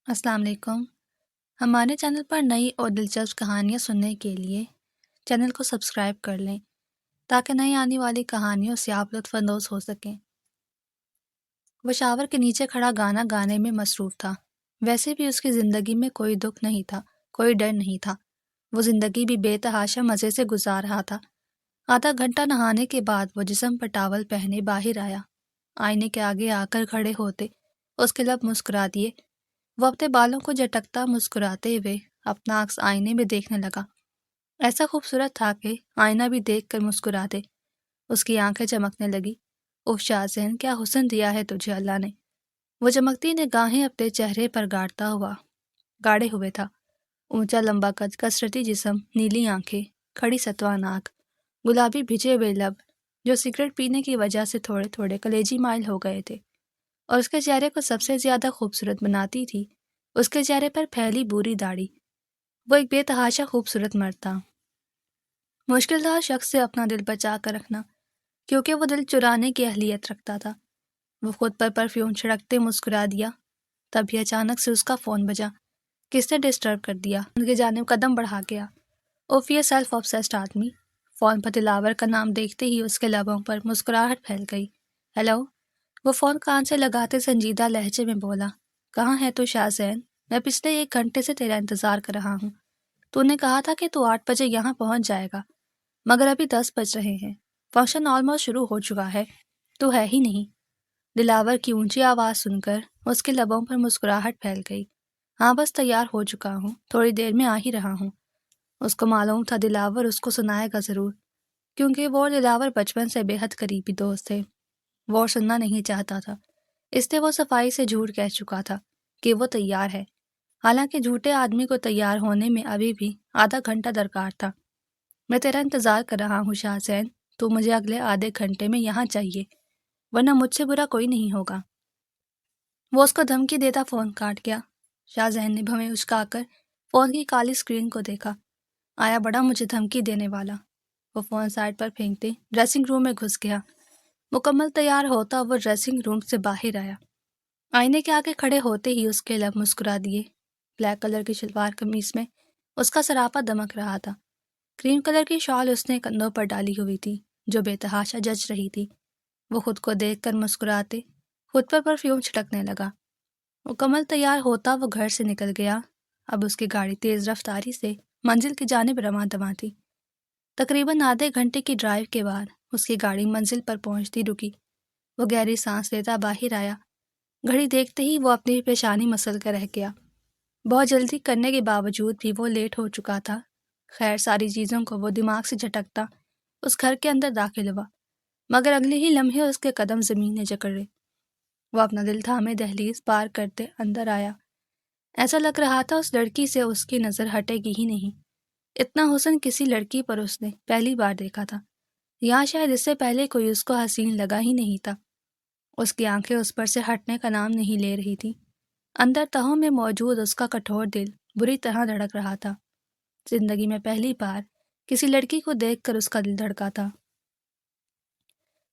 السلام علیکم۔ ہمارے چینل پر نئی اور دلچسپ کہانیاں سننے کے لیے چینل کو سبسکرائب کر لیں تاکہ نئی آنے والی کہانیوں سے آپ لطف اندوز ہو سکیں۔ وہ شاور کے نیچے کھڑا گانا گانے میں مصروف تھا۔ ویسے بھی اس کی زندگی میں کوئی دکھ نہیں تھا، کوئی ڈر نہیں تھا۔ وہ زندگی بھی بے تحاشا مزے سے گزار رہا تھا۔ آدھا گھنٹہ نہانے کے بعد وہ جسم پر ٹاول پہنے باہر آیا۔ آئینے کے آگے آ کر کھڑے ہوتے اس کے لب مسکرا دیے۔ وہ اپنے بالوں کو جھٹکتا مسکراتے ہوئے اپنا عکس آئینے میں دیکھنے لگا۔ ایسا خوبصورت تھا کہ آئینہ بھی دیکھ کر مسکرا دے۔ اس کی آنکھیں چمکنے لگی۔ اوف شاہزین، کیا حسن دیا ہے تجھے اللہ نے۔ وہ چمکتی نگاہیں اپنے چہرے پر گاڑے ہوئے تھا۔ اونچا لمبا قد، کثرتی جسم، نیلی آنکھیں، کھڑی ستواں ناک، گلابی بھجے ہوئے لب جو سگریٹ پینے کی وجہ سے تھوڑے تھوڑے کلیجی مائل ہو گئے تھے، اور اس کے چہرے کو سب سے زیادہ خوبصورت بناتی تھی اس کے چہرے پر پھیلی بوری داڑھی۔ وہ ایک بے تحاشا خوبصورت مرد تھا۔ مشکل تھا شخص سے اپنا دل بچا کر رکھنا، کیونکہ وہ دل چرانے کی اہلیت رکھتا تھا۔ وہ خود پر پرفیوم چھڑکتے مسکرا دیا۔ تبھی اچانک سے اس کا فون بجا۔ کس نے ڈسٹرب کر دیا؟ ان کی جانب قدم بڑھا گیا۔ اوف، یہ سیلف آبسیسڈ آدمی۔ فون پر دلاور کا نام دیکھتے ہی اس کے لبوں پر مسکراہٹ پھیل گئی۔ ہیلو۔ وہ فون کان سے لگاتے سنجیدہ لہجے میں بولا۔ کہاں ہے تو شاہزین؟ میں پچھلے 1 گھنٹے سے تیرا انتظار کر رہا ہوں۔ تو نے کہا تھا کہ تو 8 بجے یہاں پہنچ جائے گا، مگر ابھی 10 بج رہے ہیں۔ فنکشن آلموسٹ شروع ہو چکا ہے، تو ہے ہی نہیں۔ دلاور کی اونچی آواز سن کر اس کے لبوں پر مسکراہٹ پھیل گئی۔ ہاں، بس تیار ہو چکا ہوں، تھوڑی دیر میں آ ہی رہا ہوں۔ اس کو معلوم تھا دلاور اس کو سنائے گا ضرور، کیونکہ وہ اور دلاور بچپن سے بے حد قریبی دوست تھے۔ وہ سننا نہیں چاہتا تھا، اس لیے وہ صفائی سے جھوٹ کہہ چکا تھا کہ وہ تیار ہے، حالانکہ جھوٹے آدمی کو تیار ہونے میں ابھی بھی آدھا گھنٹہ درکار تھا۔ میں تیرا انتظار کر رہا ہوں شاہزین، تو مجھے اگلے آدھے گھنٹے میں یہاں چاہیے، ورنہ مجھ سے برا کوئی نہیں ہوگا۔ وہ اس کو دھمکی دیتا فون کاٹ گیا۔ شاہزین نے بھویں اچکا کر فون کی کالی اسکرین کو دیکھا۔ آیا بڑا مجھے دھمکی دینے والا۔ وہ فون سائڈ پر پھینکتے ڈریسنگ روم میں گھس گیا۔ مکمل تیار ہوتا وہ ڈریسنگ روم سے باہر آیا۔ آئینے کے آگے کھڑے ہوتے ہی اس کے لب مسکرا دیے۔ بلیک کلر کی شلوار قمیص میں اس کا سراپا دمک رہا تھا۔ کریم کلر کی شال اس نے کندھوں پر ڈالی ہوئی تھی جو بے تحاشا جچ رہی تھی۔ وہ خود کو دیکھ کر مسکراتے خود پر پرفیوم چھڑکنے لگا۔ مکمل تیار ہوتا وہ گھر سے نکل گیا۔ اب اس کی گاڑی تیز رفتاری سے منزل کی جانب رواں دواں تھی۔ تقریباً آدھے گھنٹے کی ڈرائیو کے بعد اس کی گاڑی منزل پر پہنچتی رکی۔ وہ گہری سانس لیتا باہر آیا۔ گھڑی دیکھتے ہی وہ اپنی پیشانی مسل کر رہ گیا۔ بہت جلدی کرنے کے باوجود بھی وہ لیٹ ہو چکا تھا۔ خیر، ساری چیزوں کو وہ دماغ سے جھٹکتا اس گھر کے اندر داخل ہوا، مگر اگلے ہی لمحے اس کے قدم زمین نے جکڑے۔ وہ اپنا دل تھامے دہلیز پار کرتے اندر آیا۔ ایسا لگ رہا تھا اس لڑکی سے اس کی نظر ہٹے گی ہی نہیں۔ اتنا حسن کسی لڑکی پر اس نے پہلی بار دیکھا تھا، یا شاید اس سے پہلے کوئی اس کو حسین لگا ہی نہیں تھا۔ اس کی آنکھیں اس پر سے ہٹنے کا نام نہیں لے رہی تھی۔ اندر تہوں میں موجود اس کا کٹھور دل بری طرح دھڑک رہا تھا۔ زندگی میں پہلی بار کسی لڑکی کو دیکھ کر اس کا دل دھڑکا تھا۔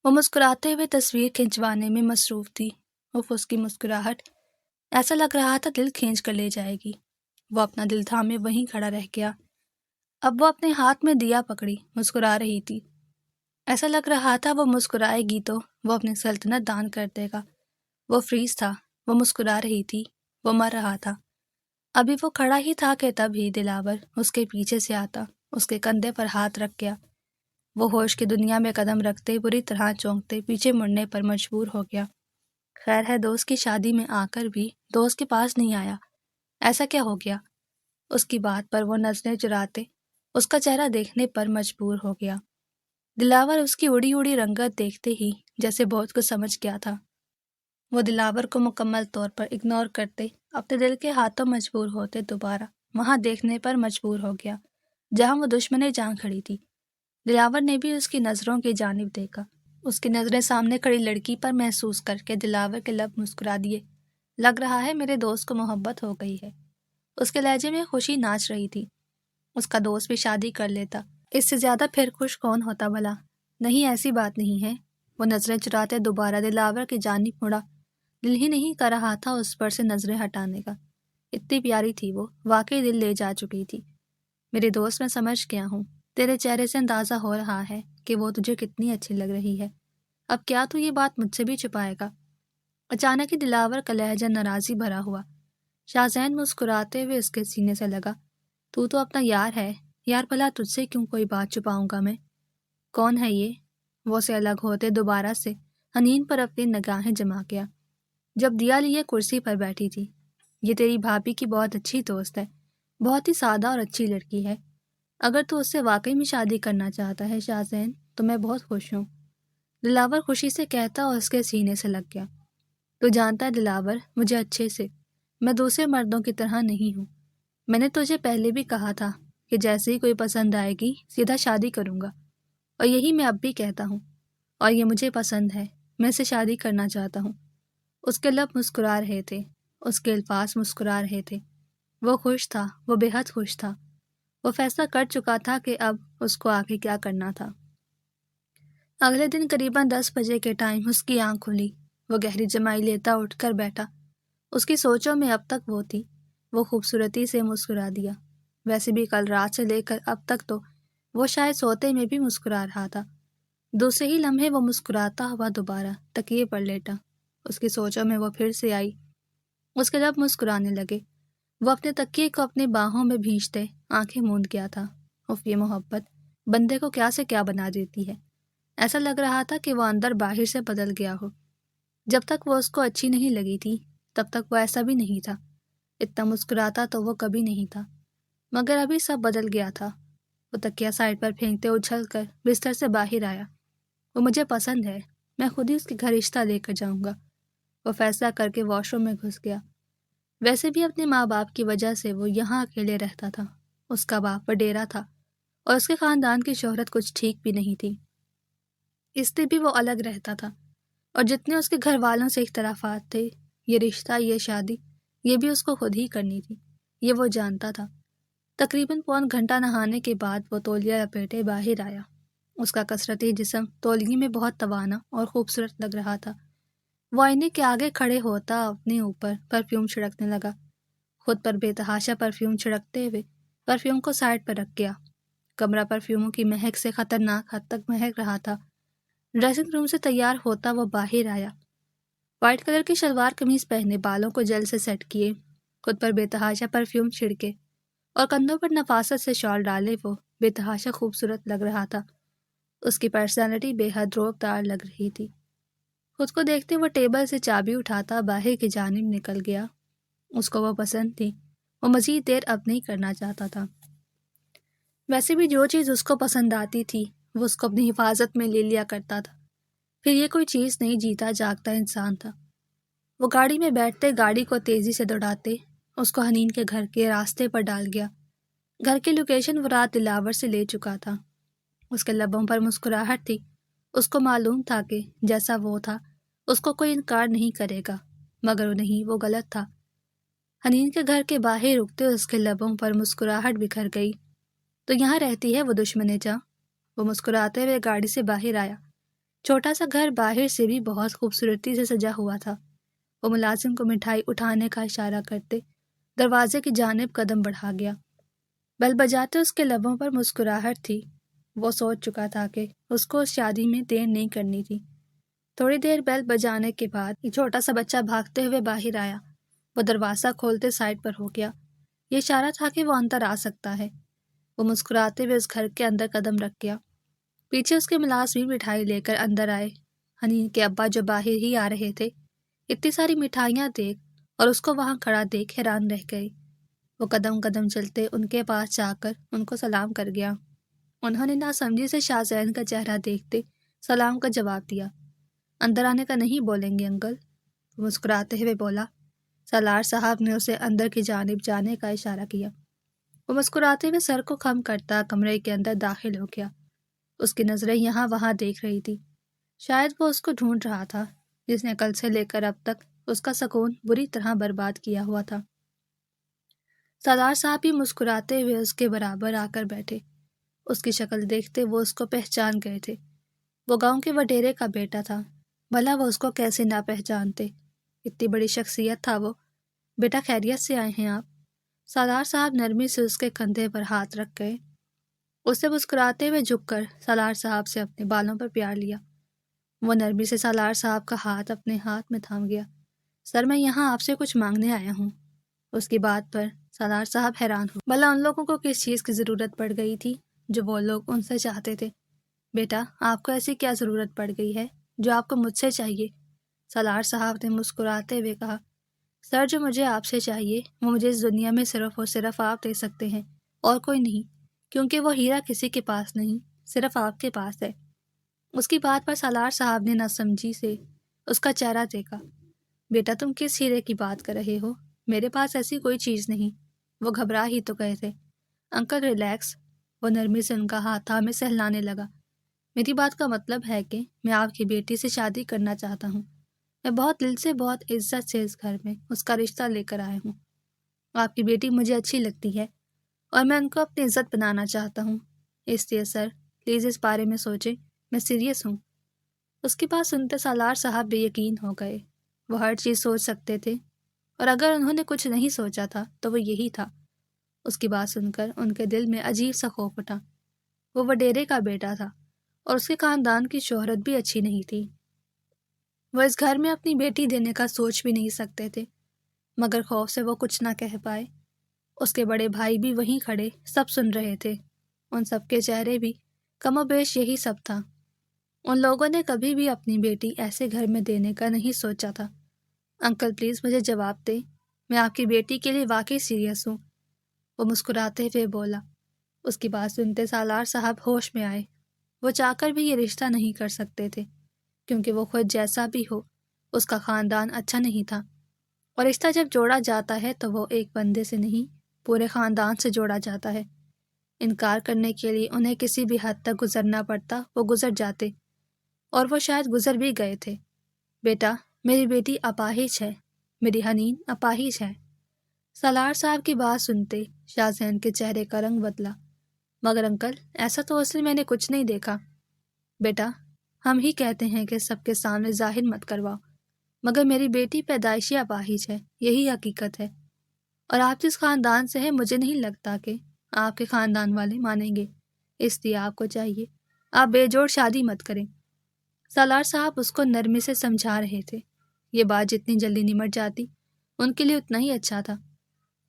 وہ مسکراتے ہوئے تصویر کھنچوانے میں مصروف تھی۔ اس کی مسکراہٹ ایسا لگ رہا تھا دل کھینچ کر لے جائے گی۔ وہ اپنا دل تھامے وہیں کھڑا رہ گیا۔ اب وہ اپنے ہاتھ میں دیا پکڑی مسکرا رہی تھی۔ ایسا لگ رہا تھا وہ مسکرائے گی تو وہ اپنی سلطنت دان کر دے گا۔ وہ فریز تھا، وہ مسکرا رہی تھی، وہ مر رہا تھا۔ ابھی وہ کھڑا ہی تھا کہ تب ہی دلاور اس کے پیچھے سے آتا، اس کے کندھے پر ہاتھ رکھ گیا۔ وہ ہوش کی دنیا میں قدم رکھتے بری طرح چونکتے پیچھے مڑنے پر مجبور ہو گیا۔ خیر ہے، دوست کی شادی میں آ کر بھی دوست کے پاس نہیں آیا۔ ایسا کیا ہو گیا؟ اس کی بات پر وہ نظریں چراتے اس کا چہرہ دیکھنے پر مجبور ہو گیا۔ دلاور اس کی اڑی اڑی رنگت دیکھتے ہی جیسے بہت کچھ سمجھ گیا تھا۔ وہ دلاور کو مکمل طور پر اگنور کرتے اپنے دل کے ہاتھوں مجبور ہوتے دوبارہ وہاں دیکھنے پر مجبور ہو گیا جہاں وہ دشمن جان کھڑی تھی۔ دلاور نے بھی اس کی نظروں کی جانب دیکھا۔ اس کی نظریں سامنے کھڑی لڑکی پر محسوس کر کے دلاور کے لب مسکرا دیے۔ لگ رہا ہے میرے دوست کو محبت ہو گئی ہے۔ اس کے لہجے میں خوشی ناچ رہی تھی۔ اس کا دوست بھی شادی کر لیتا، اس سے زیادہ پھر خوش کون ہوتا بھلا؟ نہیں، ایسی بات نہیں ہے۔ وہ نظریں چراتے دوبارہ دلاور کی جانب مڑا۔ دل ہی نہیں کر رہا تھا اس پر سے نظریں ہٹانے کا۔ اتنی پیاری تھی وہ، واقعی دل لے جا چکی تھی۔ میرے دوست، میں سمجھ گیا ہوں، تیرے چہرے سے اندازہ ہو رہا ہے کہ وہ تجھے کتنی اچھی لگ رہی ہے۔ اب کیا تو یہ بات مجھ سے بھی چھپائے گا؟ اچانک ہی دلاور کا لہجہ ناراضی بھرا ہوا۔ شاہزین مسکراتے ہوئے اس کے سینے سے لگا۔ تو اپنا یار ہے، یار بھلا تجھ سے کیوں کوئی بات چھپاؤں گا میں؟ کون ہے یہ؟ وہ سے الگ ہوتے دوبارہ سے حنین پر اپنی نگاہیں جما گیا۔ جب دیا لیے کرسی پر بیٹھی تھی، یہ تیری بھابھی کی بہت اچھی دوست ہے، بہت ہی سادہ اور اچھی لڑکی ہے۔ اگر تو اس سے واقعی میں شادی کرنا چاہتا ہے شاہزین، تو میں بہت خوش ہوں، دلاور خوشی سے کہتا اور اس کے سینے سے لگ گیا۔ تو جانتا ہے دلاور مجھے اچھے سے، میں دوسرے مردوں کی طرح نہیں ہوں۔ میں نے تجھے پہلے بھی کہا تھا کہ جیسے ہی کوئی پسند آئے گی سیدھا شادی کروں گا، اور یہی میں اب بھی کہتا ہوں، اور یہ مجھے پسند ہے، میں اسے شادی کرنا چاہتا ہوں۔ اس کے لب مسکرا رہے تھے، اس کے الفاظ مسکرا رہے تھے۔ وہ خوش تھا، وہ بے حد خوش تھا۔ وہ فیصلہ کر چکا تھا کہ اب اس کو آگے کیا کرنا تھا۔ اگلے دن قریباً 10 بجے کے ٹائم اس کی آنکھ کھلی۔ وہ گہری جمائی لیتا اٹھ کر بیٹھا۔ اس کی سوچوں میں اب تک وہ تھی۔ وہ خوبصورتی سے مسکرا دیا۔ ویسے بھی کل رات سے لے کر اب تک تو وہ شاید سوتے میں بھی مسکرا رہا تھا۔ دوسرے ہی لمحے وہ مسکراتا ہوا دوبارہ تکیے پر لیٹا۔ اس کی سوچوں میں وہ پھر سے آئی۔ اس کے لب مسکرانے لگے۔ وہ اپنے تکیے کو اپنی باہوں میں بھیجتے آنکھیں موند گیا تھا۔ اف، یہ محبت بندے کو کیا سے کیا بنا دیتی ہے۔ ایسا لگ رہا تھا کہ وہ اندر باہر سے بدل گیا ہو۔ جب تک وہ اس کو اچھی نہیں لگی تھی تب تک وہ ایسا بھی نہیں تھا۔ اتنا مسکراتا تو وہ کبھی نہیں تھا، مگر ابھی سب بدل گیا تھا۔ وہ تکیہ سائڈ پر پھینکتے اچھل کر بستر سے باہر آیا۔ وہ مجھے پسند ہے، میں خود ہی اس کے گھر رشتہ لے کر جاؤں گا۔ وہ فیصلہ کر کے واش روم میں گھس گیا۔ ویسے بھی اپنے ماں باپ کی وجہ سے وہ یہاں اکیلے رہتا تھا۔ اس کا باپ وڈیرا تھا اور اس کے خاندان کی شہرت کچھ ٹھیک بھی نہیں تھی، اس لیے بھی وہ الگ رہتا تھا۔ اور جتنے اس کے گھر والوں سے اختلافات تھے، یہ رشتہ، یہ شادی، یہ بھی اس کو خود ہی کرنی تھی، یہ وہ جانتا تھا۔ تقریباً پون گھنٹہ نہانے کے بعد وہ تولیہ لپیٹے باہر آیا۔ اس کا کثرتی جسم تولیے میں بہت توانا اور خوبصورت لگ رہا تھا۔ وہ آئینے کے آگے کھڑے ہوتا اپنے اوپر پرفیوم چھڑکنے لگا۔ خود پر بے تحاشا پرفیوم چھڑکتے ہوئے پرفیوم کو سائڈ پر رکھ گیا۔ کمرہ پرفیوموں کی مہک سے خطرناک حد تک مہک رہا تھا۔ ڈریسنگ روم سے تیار ہوتا وہ باہر آیا۔ وائٹ کلر کی شلوار قمیض پہنے، بالوں کو جل سے سیٹ کیے، خود پر بے تحاشا پرفیوم چھڑکے اور کندھوں پر نفاست سے شال ڈالے وہ بے تحاشا خوبصورت لگ رہا تھا۔ اس کی پرسنالٹی بے حد روبدار لگ رہی تھی۔ خود کو دیکھتے وہ ٹیبل سے چابی اٹھاتا باہر کی جانب نکل گیا۔ اس کو وہ پسند تھی، وہ مزید دیر اب نہیں کرنا چاہتا تھا۔ ویسے بھی جو چیز اس کو پسند آتی تھی وہ اس کو اپنی حفاظت میں لے لیا کرتا تھا۔ پھر یہ کوئی چیز نہیں، جیتا جاگتا انسان تھا۔ وہ گاڑی میں بیٹھتے گاڑی کو تیزی سے دوڑاتے اس کو حنین کے گھر کے راستے پر ڈال گیا۔ گھر کی لوکیشن وہ رات دلاور سے لے چکا تھا۔ اس کے لبوں پر مسکراہٹ تھی۔ اس کو معلوم تھا کہ جیسا وہ تھا اس کو کوئی انکار نہیں کرے گا، مگر نہیں، وہ غلط تھا۔ حنین کے گھر کے باہر رکتے اس کے لبوں پر مسکراہٹ بکھر گئی۔ تو یہاں رہتی ہے وہ دشمن جاں؟ وہ مسکراتے ہوئے گاڑی سے باہر آیا۔ چھوٹا سا گھر باہر سے بھی بہت خوبصورتی سے سجا ہوا تھا۔ وہ ملازم کو مٹھائی اٹھانے کا اشارہ کرتے دروازے کی جانب قدم بڑھا گیا۔ بیل بجاتے اس کے لبوں پر مسکراہٹ تھی۔ وہ سوچ چکا تھا کہ اس کو اس شادی میں دیر نہیں کرنی تھی۔ تھوڑی دیر بیل بجانے کے بعد ایک چھوٹا سا بچہ بھاگتے ہوئے باہر آیا۔ وہ دروازہ کھولتے سائڈ پر ہو گیا۔ یہ اشارہ تھا کہ وہ اندر آ سکتا ہے۔ وہ مسکراتے ہوئے اس گھر کے اندر قدم رکھ گیا۔ پیچھے اس کے ملازمین مٹھائی لے کر اندر آئے۔ حنین کے ابا جو باہر ہی آ رہے تھے، اتنی ساری مٹھائیاں دیکھ اور اس کو وہاں کھڑا دیکھ حیران رہ گئے۔ وہ قدم قدم چلتے ان کے پاس جا کر ان کو سلام کر گیا۔ انہوں نے ناسمجھی سے شاہزین کا چہرہ دیکھتے سلام کا جواب دیا۔ اندر آنے کا نہیں بولیں گے انکل؟ وہ مسکراتے ہوئے بولا۔ سالار صاحب نے اسے اندر کی جانب جانے کا اشارہ کیا۔ وہ مسکراتے ہوئے سر کو خم کرتا کمرے کے اندر داخل ہو گیا۔ اس کی نظریں یہاں وہاں دیکھ رہی تھی۔ شاید وہ اس کو ڈھونڈ رہا تھا جس نے کل سے لے کر اب تک اس کا سکون بری طرح برباد کیا ہوا تھا۔ سالار صاحب بھی مسکراتے ہوئے اس کے برابر آ کر بیٹھے۔ اس کی شکل دیکھتے وہ اس کو پہچان گئے تھے۔ وہ گاؤں کے وڈیرے کا بیٹا تھا، بھلا وہ اس کو کیسے نہ پہچانتے؟ اتنی بڑی شخصیت تھا وہ۔ بیٹا خیریت سے آئے ہیں آپ؟ سالار صاحب نرمی سے اس کے کندھے پر ہاتھ رکھ گئے۔ اسے مسکراتے ہوئے جھک کر سالار صاحب سے اپنے بالوں پر پیار لیا۔ وہ نرمی سے سالار صاحب کا ہاتھ اپنے ہاتھ میں تھام گیا۔ سر، میں یہاں آپ سے کچھ مانگنے آیا ہوں۔ اس کی بات پر سالار صاحب حیران ہو، بھلا ان لوگوں کو کس چیز کی ضرورت پڑ گئی تھی جو وہ لوگ ان سے چاہتے تھے؟ بیٹا، آپ کو ایسی کیا ضرورت پڑ گئی ہے جو آپ کو مجھ سے چاہیے؟ سالار صاحب نے مسکراتے ہوئے کہا، سر، جو مجھے آپ سے چاہیے وہ مجھے اس دنیا میں صرف اور صرف آپ دے سکتے ہیں، اور کوئی نہیں، کیونکہ وہ ہیرا کسی کے پاس نہیں، صرف آپ کے پاس ہے۔ اس کی بات پر سالار صاحب نے ناسمجھی سے اس کا چہرہ دیکھا۔ بیٹا، تم کس ہیرے کی بات کر رہے ہو؟ میرے پاس ایسی کوئی چیز نہیں۔ وہ گھبرا ہی تو گئے تھے۔ انکل ریلیکس، وہ نرمی سے ان کا ہاتھ تھامے سہلانے لگا۔ میری بات کا مطلب ہے کہ میں آپ کی بیٹی سے شادی کرنا چاہتا ہوں۔ میں بہت دل سے، بہت عزت سے اس گھر میں اس کا رشتہ لے کر آیا ہوں۔ آپ کی بیٹی مجھے اچھی لگتی ہے اور میں ان کو اپنی عزت بنانا چاہتا ہوں، اس لیے سر پلیز اس بارے میں سوچیں، میں سیریس ہوں۔ اس کی بات سنتے سالار صاحب بے یقین ہو گئے۔ وہ ہر چیز سوچ سکتے تھے، اور اگر انہوں نے کچھ نہیں سوچا تھا تو وہ یہی تھا۔ اس کی بات سن کر ان کے دل میں عجیب سا خوف اٹھا۔ وہ وڈیرے کا بیٹا تھا اور اس کے خاندان کی شہرت بھی اچھی نہیں تھی۔ وہ اس گھر میں اپنی بیٹی دینے کا سوچ بھی نہیں سکتے تھے، مگر خوف سے وہ کچھ نہ کہہ پائے۔ اس کے بڑے بھائی بھی وہیں کھڑے سب سن رہے تھے۔ ان سب کے چہرے بھی کم و بیش یہی سب تھا۔ ان لوگوں نے کبھی بھی اپنی بیٹی ایسے گھر میں دینے کا نہیں سوچا تھا۔ انکل پلیز مجھے جواب دیں، میں آپ کی بیٹی کے لیے واقعی سیریس ہوں، وہ مسکراتے ہوئے بولا۔ اس کی بات سنتے سالار صاحب ہوش میں آئے۔ وہ چاہ کر بھی یہ رشتہ نہیں کر سکتے تھے، کیونکہ وہ خود جیسا بھی ہو اس کا خاندان اچھا نہیں تھا، اور رشتہ جب جوڑا جاتا ہے تو وہ ایک بندے سے نہیں، پورے خاندان سے جوڑا جاتا ہے۔ انکار کرنے کے لیے انہیں کسی بھی حد تک گزرنا پڑتا وہ گزر جاتے، اور وہ شاید گزر بھی گئے تھے۔ بیٹا، میری بیٹی اپاہج ہے، میری حنین اپاہج ہے۔ سالار صاحب کی بات سنتے شاہ زین کے چہرے کا رنگ بدلا۔ مگر انکل، ایسا تو اصل میں نے کچھ نہیں دیکھا۔ بیٹا، ہم ہی کہتے ہیں کہ سب کے سامنے ظاہر مت کرواؤ، مگر میری بیٹی پیدائشی اپاہج ہے، یہی حقیقت ہے۔ اور آپ جس خاندان سے ہیں مجھے نہیں لگتا کہ آپ کے خاندان والے مانیں گے، اس لیے آپ کو چاہیے آپ بے جوڑ شادی مت کریں۔ سالار صاحب اس کو نرمی سے سمجھا رہے تھے۔ یہ بات جتنی جلدی نمٹ جاتی ان کے لیے اتنا ہی اچھا تھا۔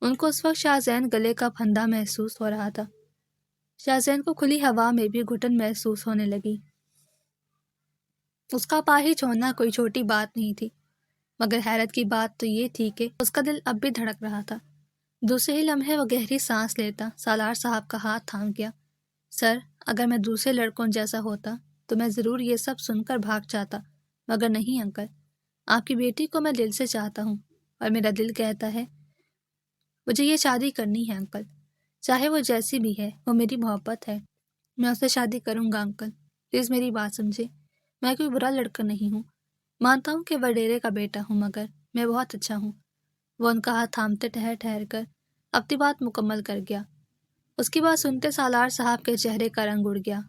ان کو اس وقت شاہ زین گلے کا پھندا محسوس ہو رہا تھا۔ شاہ زین کو کھلی ہوا میں بھی گھٹن محسوس ہونے لگی۔ اس کا اپاہج ہونا کوئی چھوٹی بات نہیں تھی، مگر حیرت کی بات تو یہ تھی کہ اس کا دل اب بھی دھڑک رہا تھا۔ دوسرے ہی لمحے وہ گہری سانس لیتا سالار صاحب کا ہاتھ تھام گیا۔ سر، اگر میں دوسرے لڑکوں جیسا ہوتا تو میں ضرور یہ سب سن کر بھاگ جاتا، مگر نہیں انکل، آپ کی بیٹی کو میں دل سے چاہتا ہوں، اور میرا دل کہتا ہے مجھے یہ شادی کرنی ہے انکل، چاہے وہ جیسی بھی ہے، وہ میری محبت ہے، میں اسے شادی کروں گا انکل، پلیز میری بات سمجھے، میں کوئی برا لڑکا نہیں ہوں، مانتا ہوں کہ وڈیرے کا بیٹا ہوں، مگر میں بہت اچھا ہوں۔ وہ ان کا ہاتھ تھامتے ٹھہر ٹھہر کر اپنی بات مکمل کر گیا۔ اس کی بات سنتے سالار صاحب کے چہرے کا رنگ اڑ گیا۔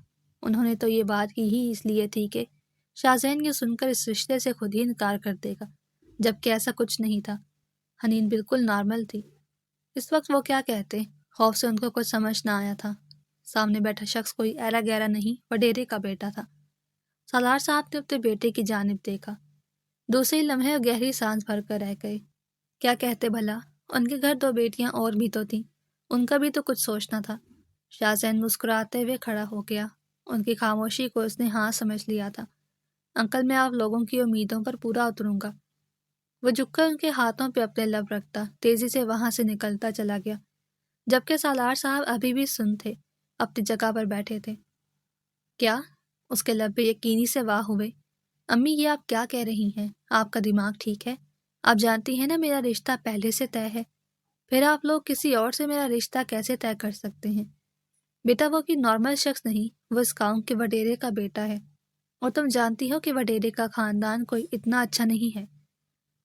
انہوں نے تو یہ بات کی ہی اس لیے تھی کہ شاہ زین یہ سن کر اس رشتے سے خود ہی انکار کر دے گا، جبکہ ایسا کچھ نہیں تھا۔ حنین بالکل نارمل تھی۔ اس وقت وہ کیا کہتے، خوف سے ان کو کچھ سمجھ نہ آیا تھا۔ سامنے بیٹھا شخص کوئی ایرا گیرا نہیں، وڈیرے کا بیٹا تھا۔ سالار صاحب نے اپنے بیٹے کی جانب دیکھا۔ دوسرے لمحے گہری سانس بھر کر رہ گئے۔ کیا کہتے بھلا، ان کے گھر 2 بیٹیاں اور بھی تو تھیں، ان کا بھی تو کچھ سوچنا تھا۔ شاہ زین مسکراتے ہوئے کھڑا ہو گیا۔ ان کی خاموشی کو اس نے ہاں سمجھ لیا تھا۔ انکل، میں آپ لوگوں کی امیدوں پر پورا اتروں گا۔ وہ جھک کر ان کے ہاتھوں پہ اپنے لب رکھتا تیزی سے وہاں سے نکلتا چلا گیا، جبکہ سالار صاحب ابھی بھی سن تھے، اپنی جگہ پر بیٹھے تھے۔ کیا؟ اس کے لب پہ یقینی سے واہ ہوئے۔ امی، یہ آپ کیا کہہ رہی ہیں؟ آپ کا دماغ ٹھیک ہے؟ آپ جانتی ہیں نا میرا رشتہ پہلے سے طے ہے، پھر آپ لوگ کسی اور سے میرا رشتہ کیسے طے کر سکتے ہیں؟ بیٹا، وہ کوئی نارمل شخص نہیں، وہ اس گاؤں کے وڈیرے کا بیٹا ہے، اور تم جانتی ہو کہ وڈیرے کا خاندان کوئی اتنا اچھا نہیں ہے۔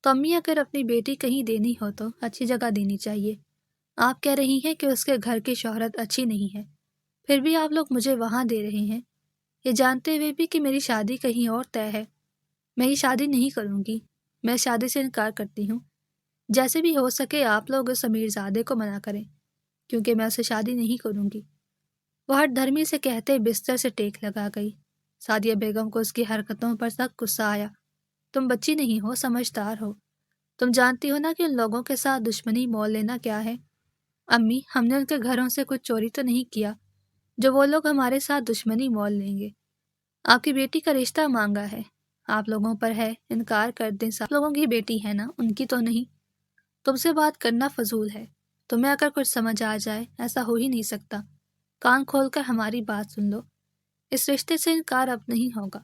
تو امی، اگر اپنی بیٹی کہیں دینی ہو تو اچھی جگہ دینی چاہیے۔ آپ کہہ رہی ہیں کہ اس کے گھر کی شہرت اچھی نہیں ہے، پھر بھی آپ لوگ مجھے وہاں دے رہے ہیں، یہ جانتے ہوئے بھی کہ میری شادی کہیں اور طے ہے۔ میں یہ شادی نہیں کروں گی، میں شادی سے انکار کرتی ہوں۔ جیسے بھی ہو سکے آپ لوگ اس امیر زادے کو منع کریں، کیونکہ میں اسے شادی نہیں کروں گی۔ وہ ہر دھرمی سے کہتے بستر سے ٹیک لگا گئی۔ سعدیہ بیگم کو اس کی حرکتوں پر سخت غصہ آیا۔ تم بچی نہیں ہو، سمجھدار ہو۔ تم جانتی ہو نا کہ ان لوگوں کے ساتھ دشمنی مول لینا کیا ہے۔ امی، ہم نے ان کے گھروں سے کچھ چوری تو نہیں کیا جو وہ لوگ ہمارے ساتھ دشمنی مول لیں گے۔ آپ کی بیٹی کا رشتہ مانگا ہے، آپ لوگوں پر ہے، انکار کر دیں۔ آپ لوگوں کی بیٹی ہے نا، ان کی تو نہیں۔ تم سے بات کرنا فضول ہے۔ تمہیں اگر کچھ سمجھ آ جائے، ایسا ہو ہی نہیں سکتا۔ کان کھول کر ہماری بات سن لو، اس رشتے سے انکار اب نہیں ہوگا۔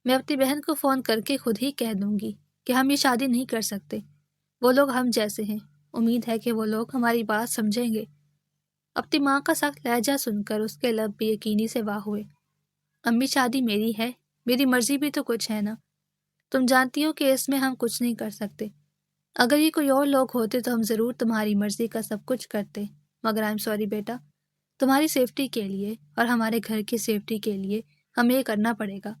میں اپنی بہن کو فون کر کے خود ہی کہہ دوں گی کہ ہم یہ شادی نہیں کر سکتے۔ وہ لوگ ہم جیسے ہیں، امید ہے کہ وہ لوگ ہماری بات سمجھیں گے۔ اپنی ماں کا سخت لہجہ سن کر اس کے لب بے یقینی سے واہ ہوئے۔ امی، شادی میری ہے، میری مرضی بھی تو کچھ ہے نا۔ تم جانتی ہو کہ اس میں ہم کچھ نہیں کر سکتے۔ اگر یہ کوئی اور لوگ ہوتے تو ہم ضرور تمہاری مرضی کا سب کچھ کرتے، مگر آئی ایم سوری بیٹا، تمہاری سیفٹی کے لیے اور ہمارے گھر کی سیفٹی کے لیے ہمیں یہ کرنا پڑے گا۔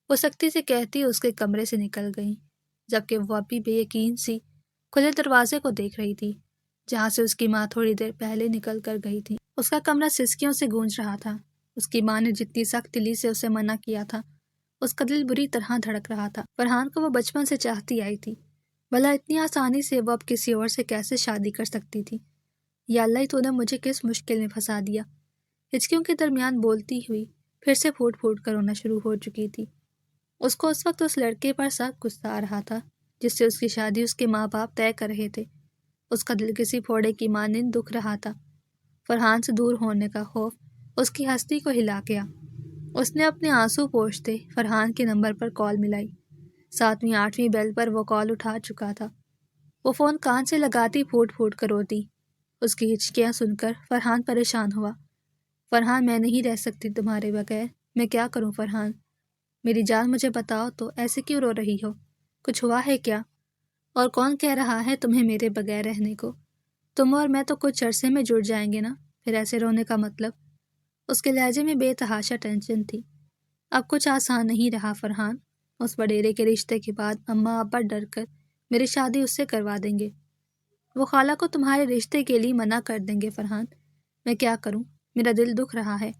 وہ سختی سے کہتی اس کے کمرے سے نکل گئی، جبکہ وہ ابھی بے یقین سی کھلے دروازے کو دیکھ رہی تھی جہاں سے اس کی ماں تھوڑی دیر پہلے نکل کر گئی تھی۔ اس کا کمرہ سسکیوں سے گونج رہا تھا۔ اس کی ماں نے جتنی سخت دلی سے اسے منع کیا تھا، اس کا دل بری طرح دھڑک رہا تھا۔ فرحان کو وہ بچپن سے چاہتی آئی تھی، بھلا اتنی آسانی سے وہ اب کسی اور سے کیسے شادی کر سکتی تھی؟ یا اللہ، تو نے مجھے کس مشکل میں پھنسا دیا۔ ہچکیوں کے درمیان بولتی ہوئی پھر سے پھوٹ پھوٹ کر رونا شروع ہو چکی تھی۔ اس کو اس وقت اس لڑکے پر سخت غصہ آ رہا تھا جس سے اس کی شادی اس کے ماں باپ طے کر رہے تھے۔ اس کا دل کسی پھوڑے کی مانند دکھ رہا تھا۔ فرحان سے دور ہونے کا خوف اس کی ہستی کو ہلا گیا۔ اس نے اپنے آنسو پوچھتے فرحان کے نمبر پر کال ملائی۔ 7ویں 8ویں بیل پر وہ کال اٹھا چکا تھا۔ وہ فون کان سے لگاتی پھوٹ پھوٹ کر روتی۔ اس کی ہچکیاں سن کر فرحان پریشان ہوا۔ فرحان، میں نہیں رہ سکتی تمہارے بغیر۔ میں کیا کروں فرحان؟ میری جان، مجھے بتاؤ تو، ایسے کیوں رو رہی ہو؟ کچھ ہوا ہے کیا؟ اور کون کہہ رہا ہے تمہیں میرے بغیر رہنے کو؟ تم اور میں تو کچھ عرصے میں جڑ جائیں گے نا، پھر ایسے رونے کا مطلب؟ اس کے لہجے میں بے تحاشا ٹینشن تھی۔ اب کچھ آسان نہیں رہا فرحان۔ اس وڈیرے کے رشتے کے بعد اماں ابا ڈر کر میری شادی اس سے کروا دیں گے۔ وہ خالہ کو تمہارے رشتے کے لیے منع کر دیں گے فرحان۔ میں کیا کروں؟ میرا دل دکھ رہا ہے۔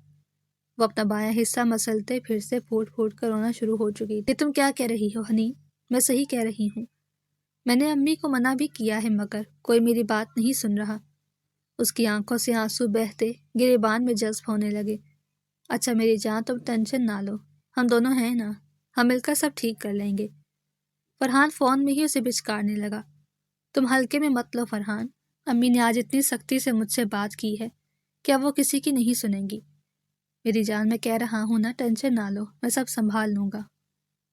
وہ اپنا بایاں حصہ مسلتے پھر سے پھوٹ پھوٹ کر رونا شروع ہو چکی تھی۔ تم کیا کہہ رہی ہو حنین؟ میں صحیح کہہ رہی ہوں۔ میں نے امی کو منع بھی کیا ہے مگر کوئی میری بات نہیں سن رہا۔ اس کی آنکھوں سے آنسو بہتے گریبان میں جذب ہونے لگے۔ اچھا میری جان، تم ٹینشن نہ لو، ہم دونوں ہیں نا، ہم مل کر سب ٹھیک کر لیں گے۔ فرحان فون میں ہی اسے بچکارنے لگا۔ تم ہلکے میں مت لو فرحان، امی نے آج اتنی سختی سے مجھ سے بات کی ہے کہ اب وہ کسی کی نہیں سنیں گی۔ میری جان، میں کہہ رہا ہوں نا، ٹینشن نہ لو، میں سب سنبھال لوں گا۔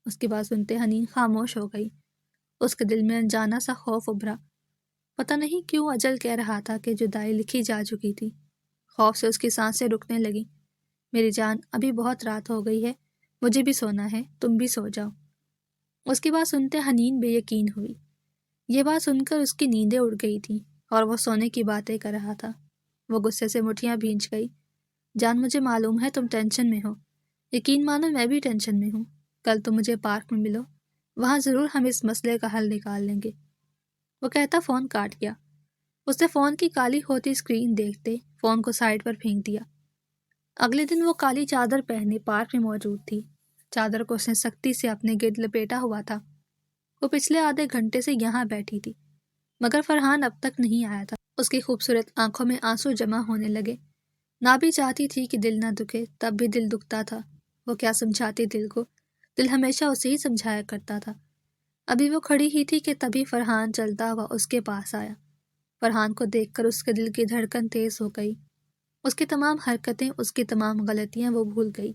اس کی بات سنتے حنین خاموش ہو گئی۔ اس کے دل میں انجانا سا خوف ابھرا۔ پتہ نہیں کیوں اجل کہہ رہا تھا کہ جدائی لکھی جا چکی تھی۔ خوف سے اس کی سانسیں رکنے لگیں۔ میری جان، ابھی بہت رات ہو گئی ہے، مجھے بھی سونا ہے، تم بھی سو جاؤ۔ اس کی بات سنتے حنین بے یقین ہوئی۔ یہ بات سن کر اس کی نیندیں اڑ گئی تھیں اور وہ سونے کی باتیں کر رہا تھا۔ وہ غصے سے مٹھیاں بھینچ گئی۔ جان، مجھے معلوم ہے تم ٹینشن میں ہو، یقین مانو میں بھی ٹینشن میں ہوں۔ کل تم مجھے پارک میں ملو، وہاں ضرور ہم اس مسئلے کا حل نکال لیں گے۔ وہ کہتا فون کاٹ گیا۔ اس نے فون کی کالی ہوتی اسکرین دیکھتے فون کو سائڈ پر پھینک دیا۔ اگلے دن وہ کالی چادر پہنے پارک میں موجود تھی۔ چادر کو اس نے سختی سے اپنے گرد لپیٹا ہوا تھا۔ وہ پچھلے آدھے گھنٹے سے یہاں بیٹھی تھی مگر فرحان اب تک نہیں آیا تھا۔ اس کی خوبصورت آنکھوں میں آنسو جمع ہونے لگے۔ نہ بھی چاہتی تھی کہ دل نہ دکھے، تب بھی دل دکھتا تھا۔ وہ کیا سمجھاتی دل کو، دل ہمیشہ اسے ہی سمجھایا کرتا تھا۔ ابھی وہ کھڑی ہی تھی کہ تبھی فرحان چلتا ہوا اس کے پاس آیا۔ فرحان کو دیکھ کر اس کے دل کی دھڑکن تیز ہو گئی۔ اس کی تمام حرکتیں، اس کی تمام غلطیاں وہ بھول گئی۔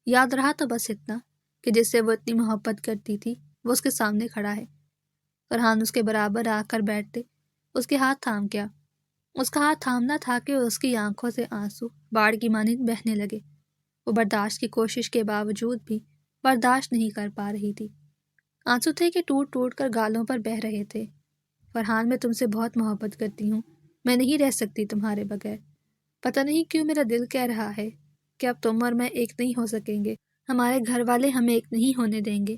یاد رہا تو بس اتنا کہ جس سے وہ اتنی محبت کرتی تھی وہ اس کے سامنے کھڑا ہے۔ فرحان اس کے برابر آ کر بیٹھتے اس کے ہاتھ تھام گیا۔ اس کا ہاتھ تھامنا تھا کہ اس کی آنکھوں سے آنسو باڑ کی مانند بہنے لگے۔ وہ برداشت کی کوشش کے باوجود بھی برداشت نہیں کر پا رہی تھی۔ آنسو تھے کہ ٹوٹ ٹوٹ کر گالوں پر بہہ رہے تھے۔ فرحان، میں تم سے بہت محبت کرتی ہوں، میں نہیں رہ سکتی تمہارے بغیر۔ پتہ نہیں کیوں میرا دل کہہ رہا ہے کہ اب تم اور میں ایک نہیں ہو سکیں گے، ہمارے گھر والے ہمیں ایک نہیں ہونے دیں گے۔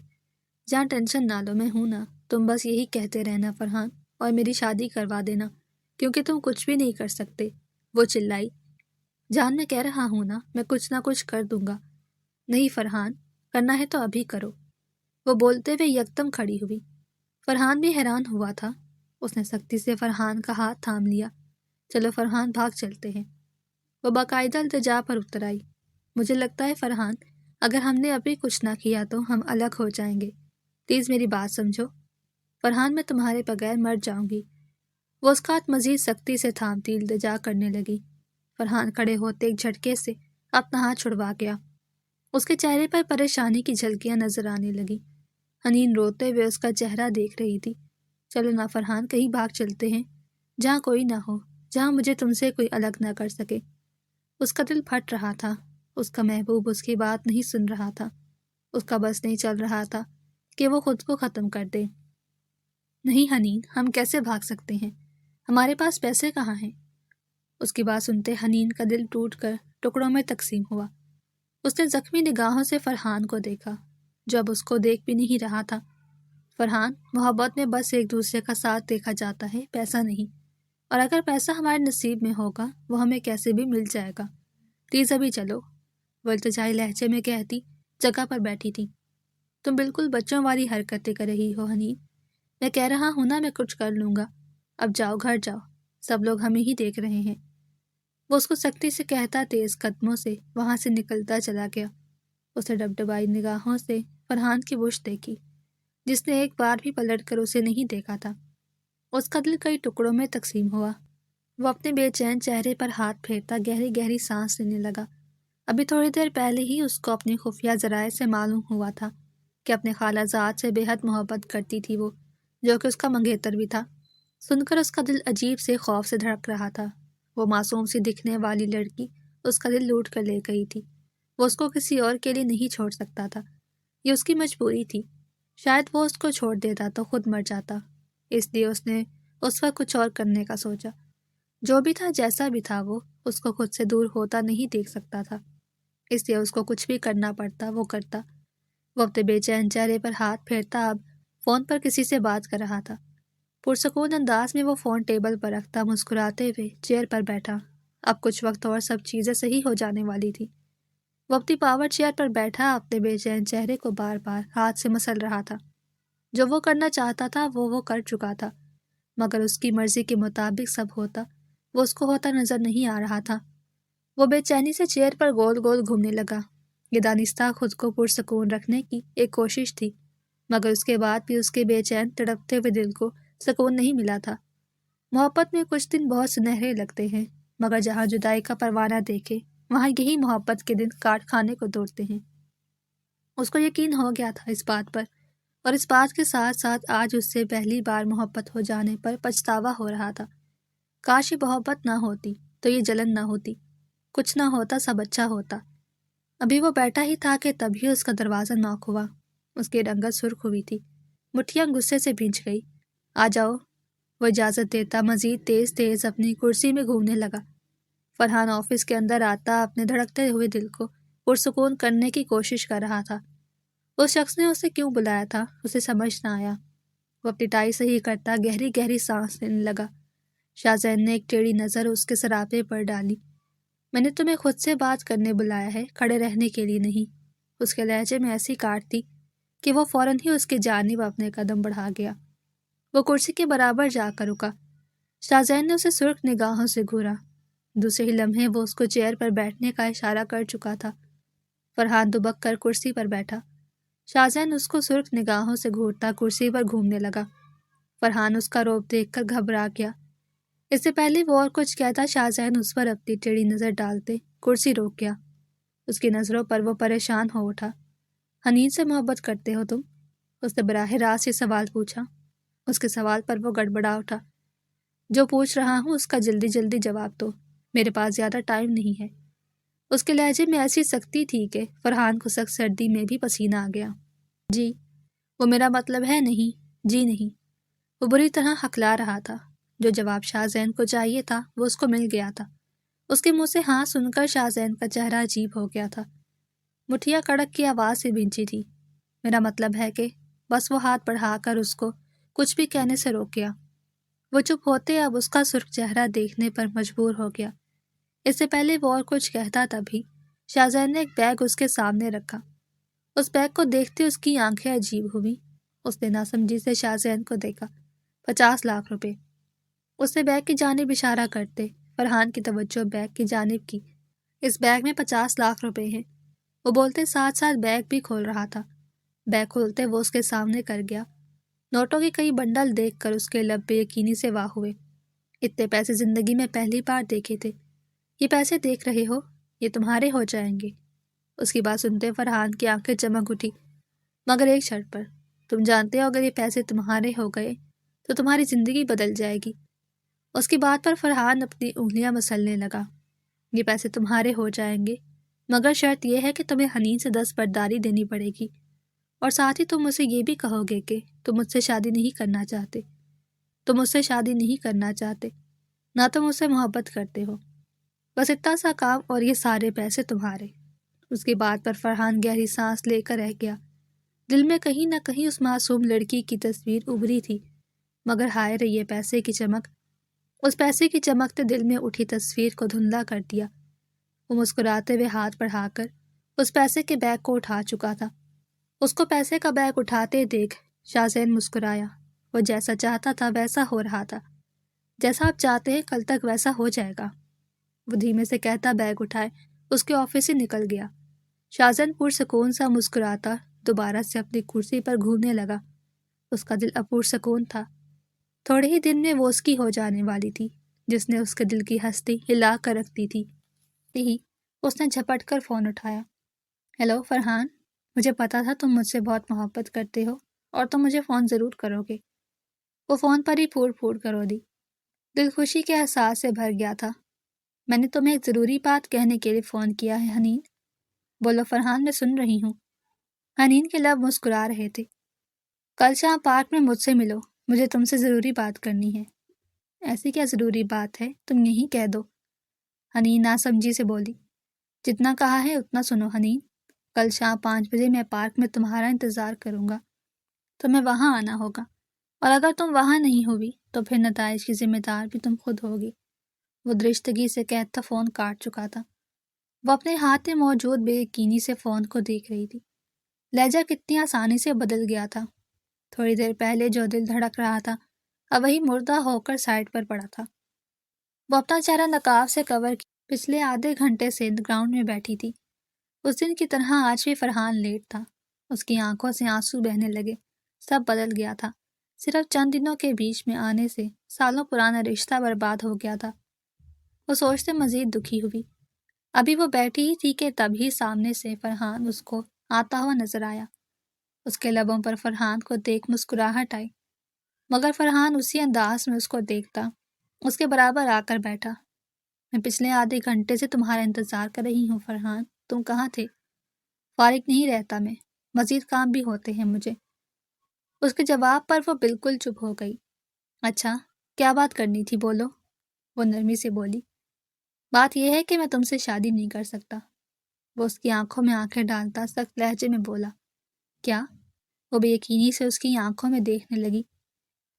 جہاں ٹینشن نہ لو، میں ہوں نا، تم بس یہی کہتے رہنا فرحان، اور میری شادی کروا دینا، کیونکہ تم کچھ بھی نہیں کر سکتے۔ وہ چلائی۔ جان، میں کہہ رہا ہوں نا، میں کچھ نہ کچھ کر دوں گا۔ نہیں فرحان، کرنا ہے تو ابھی کرو۔ وہ بولتے ہوئے یکدم کھڑی ہوئی۔ فرحان بھی حیران ہوا تھا۔ اس نے سختی سے فرحان کا ہاتھ تھام لیا۔ چلو فرحان، بھاگ چلتے ہیں۔ وہ باقاعدہ التجا پر اتر آئی۔ مجھے لگتا ہے فرحان، اگر ہم نے ابھی کچھ نہ کیا تو ہم الگ ہو جائیں گے۔ پلیز میری بات سمجھو۔ فرحان، میں تمہارے بغیر مر جاؤں گی۔ وہ اس کا ہاتھ مزید سختی سے تھامتی التجا کرنے لگی۔ فرحان کھڑے ہوتے ایک جھٹکے سے اپنا ہاتھ چھڑوا گیا۔ اس کے چہرے پر پریشانی کی جھلکیاں نظر آنے لگی۔ حنین روتے ہوئے اس کا چہرہ دیکھ رہی تھی۔ چلو نا فرحان، کہیں بھاگ چلتے ہیں، جہاں کوئی نہ ہو، جہاں مجھے تم سے کوئی الگ نہ کر سکے۔ اس کا دل پھٹ رہا تھا۔ اس کا محبوب اس کی بات نہیں سن رہا تھا۔ اس کا بس نہیں چل رہا تھا کہ وہ خود کو ختم کر دے۔ نہیں حنین، ہم کیسے بھاگ سکتے ہیں؟ ہمارے پاس پیسے کہاں ہیں؟ اس کی بات سنتے حنین کا دل ٹوٹ کر ٹکڑوں میں تقسیم ہوا۔ اس نے زخمی نگاہوں سے فرحان کو دیکھا، جو اب اس کو دیکھ بھی نہیں رہا تھا۔ فرحان، محبت میں بس ایک دوسرے کا ساتھ دیکھا جاتا ہے، پیسہ نہیں۔ اور اگر پیسہ ہمارے نصیب میں ہوگا، وہ ہمیں کیسے بھی مل جائے گا۔ پلیز ابھی چلو، وہ التجائی لہجے میں کہتی جگہ پر بیٹھی تھی۔ تم بالکل بچوں والی حرکتیں کر رہی ہو حنین۔ میں کہہ رہا ہوں نا، میں کچھ کر لوں گا۔ اب جاؤ، گھر جاؤ، سب لوگ ہمیں ہی دیکھ رہے ہیں۔ وہ اس کو سختی سے کہتا تیز قدموں سے وہاں سے نکلتا چلا گیا۔ اسے ڈبڈبائی نگاہوں سے فرحان کی وش دیکھی، جس نے ایک بار بھی پلٹ کر اسے نہیں دیکھا تھا۔ اس کا دل کئی ٹکڑوں میں تقسیم ہوا۔ وہ اپنے بے چین چہرے پر ہاتھ پھیرتا گہری گہری سانس لینے لگا۔ ابھی تھوڑی دیر پہلے ہی اس کو اپنی خفیہ ذرائع سے معلوم ہوا تھا کہ اپنے خالہ زاد سے بے حد محبت کرتی تھی وہ، جو کہ اس کا منگیتر بھی تھا۔ سن کر اس کا دل عجیب سے خوف سے دھڑک رہا تھا۔ وہ معصوم سی دکھنے والی لڑکی اس کا دل لوٹ کر لے گئی تھی۔ وہ اس کو کسی اور کے لیے نہیں چھوڑ سکتا تھا، یہ اس کی مجبوری تھی۔ شاید وہ اس کو چھوڑ دیتا تو خود مر جاتا، اس لیے اس نے اس وقت کچھ اور کرنے کا سوچا۔ جو بھی تھا، جیسا بھی تھا، وہ اس کو خود سے دور ہوتا نہیں دیکھ سکتا تھا، اس لیے اس کو کچھ بھی کرنا پڑتا وہ کرتا۔ وہ اپنے بے چین چہرے پر ہاتھ پھیرتا اب فون پر کسی سے بات کر رہا تھا۔ پرسکون انداز میں وہ فون ٹیبل پر رکھتا مسکراتے ہوئے چیئر پر بیٹھا۔ اب کچھ وقت اور سب چیزیں صحیح ہو جانے والی تھی۔ وہ اپنی پاور چیئر پر بیٹھا اپنے بے چین چہرے کو بار بار ہاتھ سے مسل رہا تھا۔ جو وہ کرنا چاہتا تھا وہ کر چکا تھا، مگر اس کی مرضی کے مطابق سب ہوتا، وہ اس کو ہوتا نظر نہیں آ رہا تھا۔ وہ بے چینی سے چیئر پر گول گول گھومنے لگا۔ یہ دانستہ خود کو پرسکون رکھنے کی ایک کوشش تھی، مگر اس کے بعد بھی اس کے بے چین تڑپتے ہوئے دل کو سکون نہیں ملا تھا۔ محبت میں کچھ دن بہت سنہرے لگتے ہیں، مگر جہاں جدائی کا پروانہ دیکھے وہاں یہی محبت کے دن کاٹ کھانے کو دوڑتے ہیں۔ اس کو یقین ہو گیا تھا اس بات پر، اور اس بات کے ساتھ ساتھ آج اس سے پہلی بار محبت ہو جانے پر پچھتاوا ہو رہا تھا۔ کاش یہ محبت نہ ہوتی تو یہ جلن نہ ہوتی، کچھ نہ ہوتا، سب اچھا ہوتا۔ ابھی وہ بیٹھا ہی تھا کہ تبھی اس کا دروازہ ناک ہوا۔ اس کی رنگت سرخ ہوئی تھی، مٹھیاں غصے سے بھینچ گئی۔ آ جاؤ، وہ اجازت دیتا مزید تیز تیز اپنی کرسی میں گھومنے لگا۔ فرحان آفس کے اندر آتا اپنے دھڑکتے ہوئے دل کو پرسکون کرنے کی کوشش کر رہا تھا۔ اس شخص نے اسے کیوں بلایا تھا اسے سمجھ نہ آیا۔ وہ اپنی ٹائی صحیح کرتا گہری گہری سانس لینے لگا۔ شاہزین نے ایک ٹیڑھی نظر اس کے سراپے پر ڈالی۔ میں نے تمہیں خود سے بات کرنے بلایا ہے، کھڑے رہنے کے لیے نہیں۔ اس کے لہجے میں ایسی کاٹ تھی کہ وہ فوراً ہی اس کی جانب اپنے قدم بڑھا گیا۔ وہ کرسی کے برابر جا کر رکا۔ شاہزین نے اسے سرخ نگاہوں سے گھورا۔ دوسرے ہی لمحے وہ اس کو چیئر پر بیٹھنے کا اشارہ کر چکا تھا۔ فرحان دبک کر کرسی پر بیٹھا۔ شاہزین اس کو سرخ نگاہوں سے گھورتا کرسی پر گھومنے لگا۔ فرحان اس کا روپ دیکھ کر گھبرا گیا۔ اس سے پہلے وہ اور کچھ کہتا، شاہزین اس پر اپنی ٹیڑھی نظر ڈالتے کرسی روک گیا۔ اس کی نظروں پر وہ پریشان ہو اٹھا۔ حنین سے محبت کرتے ہو تم؟ اس نے براہ راست یہ سوال پوچھا۔ اس کے سوال پر وہ گڑبڑا اٹھا۔ جو پوچھ رہا ہوں اس کا جلدی جلدی جواب دو، میرے پاس زیادہ ٹائم نہیں ہے۔ اس کے لہجے میں ایسی سختی تھی کہ فرحان کو سخت سردی میں بھی پسینہ آ گیا۔ جی، وہ میرا مطلب ہے نہیں، جی نہیں۔ وہ بری طرح ہکلا رہا تھا۔ جو جواب شاہزین کو چاہیے تھا وہ اس کو مل گیا تھا۔ اس کے منہ سے ہاں سن کر شاہزین کا چہرہ عجیب ہو گیا تھا۔ مٹھیاں کڑک کی آواز سے بھینچی تھی۔ میرا مطلب ہے کہ بس وہ ہاتھ بڑھا کر اس کو کچھ بھی کہنے سے روک گیا۔ وہ چپ ہوتے اب اس کا سرخ چہرہ دیکھنے پر مجبور ہو گیا۔ اس سے پہلے وہ اور کچھ کہتا تھا بھی شاہزین نے ایک بیگ اس کے سامنے رکھا۔ اس بیگ کو دیکھتے اس کی آنکھیں عجیب ہوئی۔ اس نے ناسمجھی سے شاہزین کو دیکھا۔ 50 لاکھ روپے۔ اس نے بیگ کی جانب اشارہ کرتے فرحان کی توجہ بیگ کی جانب کی۔ اس بیگ میں 50 لاکھ روپے ہیں۔ وہ بولتے ساتھ ساتھ بیگ بھی کھول رہا تھا۔ بیگ کھولتے وہ اس کے سامنے کر گیا۔ نوٹوں کے کئی بنڈل دیکھ کر اس کے لب بے یقینی سے واہ ہوئے۔ اتنے پیسے زندگی میں پہلی بار دیکھے تھے۔ یہ پیسے دیکھ رہے ہو؟ یہ تمہارے ہو جائیں گے۔ اس کی بات سنتے فرحان کی آنکھیں چمک اٹھی، مگر ایک شرط پر۔ تم جانتے ہو اگر یہ پیسے تمہارے ہو گئے تو تمہاری زندگی بدل جائے گی۔ اس کی بات پر فرحان اپنی انگلیاں مسلنے لگا۔ یہ پیسے تمہارے ہو جائیں گے، مگر شرط یہ ہے کہ تمہیں حنین سے دستبرداری دینی پڑے گی، اور ساتھ ہی تم اسے یہ بھی کہو گے کہ تم مجھ سے شادی نہیں کرنا چاہتے۔ تم مجھ سے شادی نہیں کرنا چاہتے، نہ تم مجھ سے محبت کرتے ہو۔ بس اتنا سا کام اور یہ سارے پیسے تمہارے۔ اس کی بات پر فرحان گہری سانس لے کر رہ گیا۔ دل میں کہیں نہ کہیں اس معصوم لڑکی کی تصویر ابھری تھی، مگر ہائے رے یہ پیسے کی چمک، اس پیسے کی چمک نے دل میں اٹھی تصویر کو دھندلا کر دیا۔ وہ مسکراتے ہوئے ہاتھ بڑھا کر اس پیسے کے بیگ کو اٹھا چکا تھا۔ اس کو پیسے کا بیگ اٹھاتے دیکھ شاہزین مسکرایا۔ وہ جیسا چاہتا تھا ویسا ہو رہا تھا۔ جیسا آپ چاہتے ہیں کل تک ویسا ہو جائے گا، وہ دھیمے سے کہتا بیگ اٹھائے اس کے آفس سے نکل گیا۔ شاہزین پرسکون سا مسکراتا دوبارہ سے اپنی کرسی پر گھومنے لگا۔ اس کا دل اب پرسکون تھا۔ تھوڑے ہی دن میں وہ اس کی ہو جانے والی تھی، جس نے اس کے دل کی ہستی ہلا کر رکھ دی تھی۔ اس نے جھپٹ کر فون اٹھایا۔ ہیلو فرحان، مجھے پتا تھا تم مجھ سے بہت محبت کرتے ہو اور تم مجھے فون ضرور کرو گے۔ وہ فون پر ہی پھوٹ پھوٹ کر رو دی۔ دل خوشی کے احساس سے بھر گیا تھا۔ میں نے تمہیں ایک ضروری بات کہنے کے لیے فون کیا ہے حنین۔ بولو فرحان، میں سن رہی ہوں۔ حنین کے لب مسکرا رہے تھے۔ کل شام پارک میں مجھ سے ملو، مجھے تم سے ضروری بات کرنی ہے۔ ایسی کیا ضروری بات ہے، تم یہی کہہ دو۔ حنین ناسمجھی سے بولی۔ جتنا کہا ہے اتنا سنو حنین۔ کل شام 5 بجے میں پارک میں تمہارا انتظار کروں گا۔ تمہیں وہاں آنا ہوگا، اور اگر تم وہاں نہیں ہوگی تو پھر نتائج کی ذمہ دار بھی تم خود ہوگی۔ وہ درشتگی سے کہتا فون کاٹ چکا تھا۔ وہ اپنے ہاتھ میں موجود بے یقینی سے فون کو دیکھ رہی تھی۔ لہجہ کتنی آسانی سے بدل گیا تھا۔ تھوڑی دیر پہلے جو دل دھڑک رہا تھا اب وہی مردہ ہو کر سائڈ پر پڑا تھا۔ وہ اپنا چہرہ نقاب سے کور کیے پچھلے آدھے گھنٹے سے گراؤنڈ میں بیٹھی تھی۔ اس دن کی طرح آج بھی فرحان لیٹ تھا۔ اس کی آنکھوں سے آنسو بہنے لگے۔ سب بدل گیا تھا۔ صرف چند دنوں کے بیچ میں آنے سے سالوں پرانا رشتہ برباد ہو گیا تھا۔ وہ سوچتے مزید دکھی ہوئی۔ ابھی وہ بیٹھی ہی تھی کہ تبھی سامنے سے فرحان اس کو آتا ہوا نظر آیا۔ اس کے لبوں پر فرحان کو دیکھ مسکراہٹ آئی، مگر فرحان اسی انداز میں اس کو دیکھتا اس کے برابر آ کر بیٹھا۔ میں پچھلے آدھے گھنٹے سے تمہارا انتظار کر رہی ہوں فرحان، تم کہاں تھے؟ فارغ نہیں رہتا میں، مزید کام بھی ہوتے ہیں مجھے۔ اس کے جواب پر وہ بالکل چپ ہو گئی۔ اچھا، کیا بات کرنی تھی بولو، وہ نرمی سے بولی۔ بات یہ ہے کہ میں تم سے شادی نہیں کر سکتا۔ وہ اس کی آنکھوں میں آنکھیں ڈالتا سخت لہجے میں بولا۔ کیا؟ وہ بے یقینی سے اس کی آنکھوں میں دیکھنے لگی۔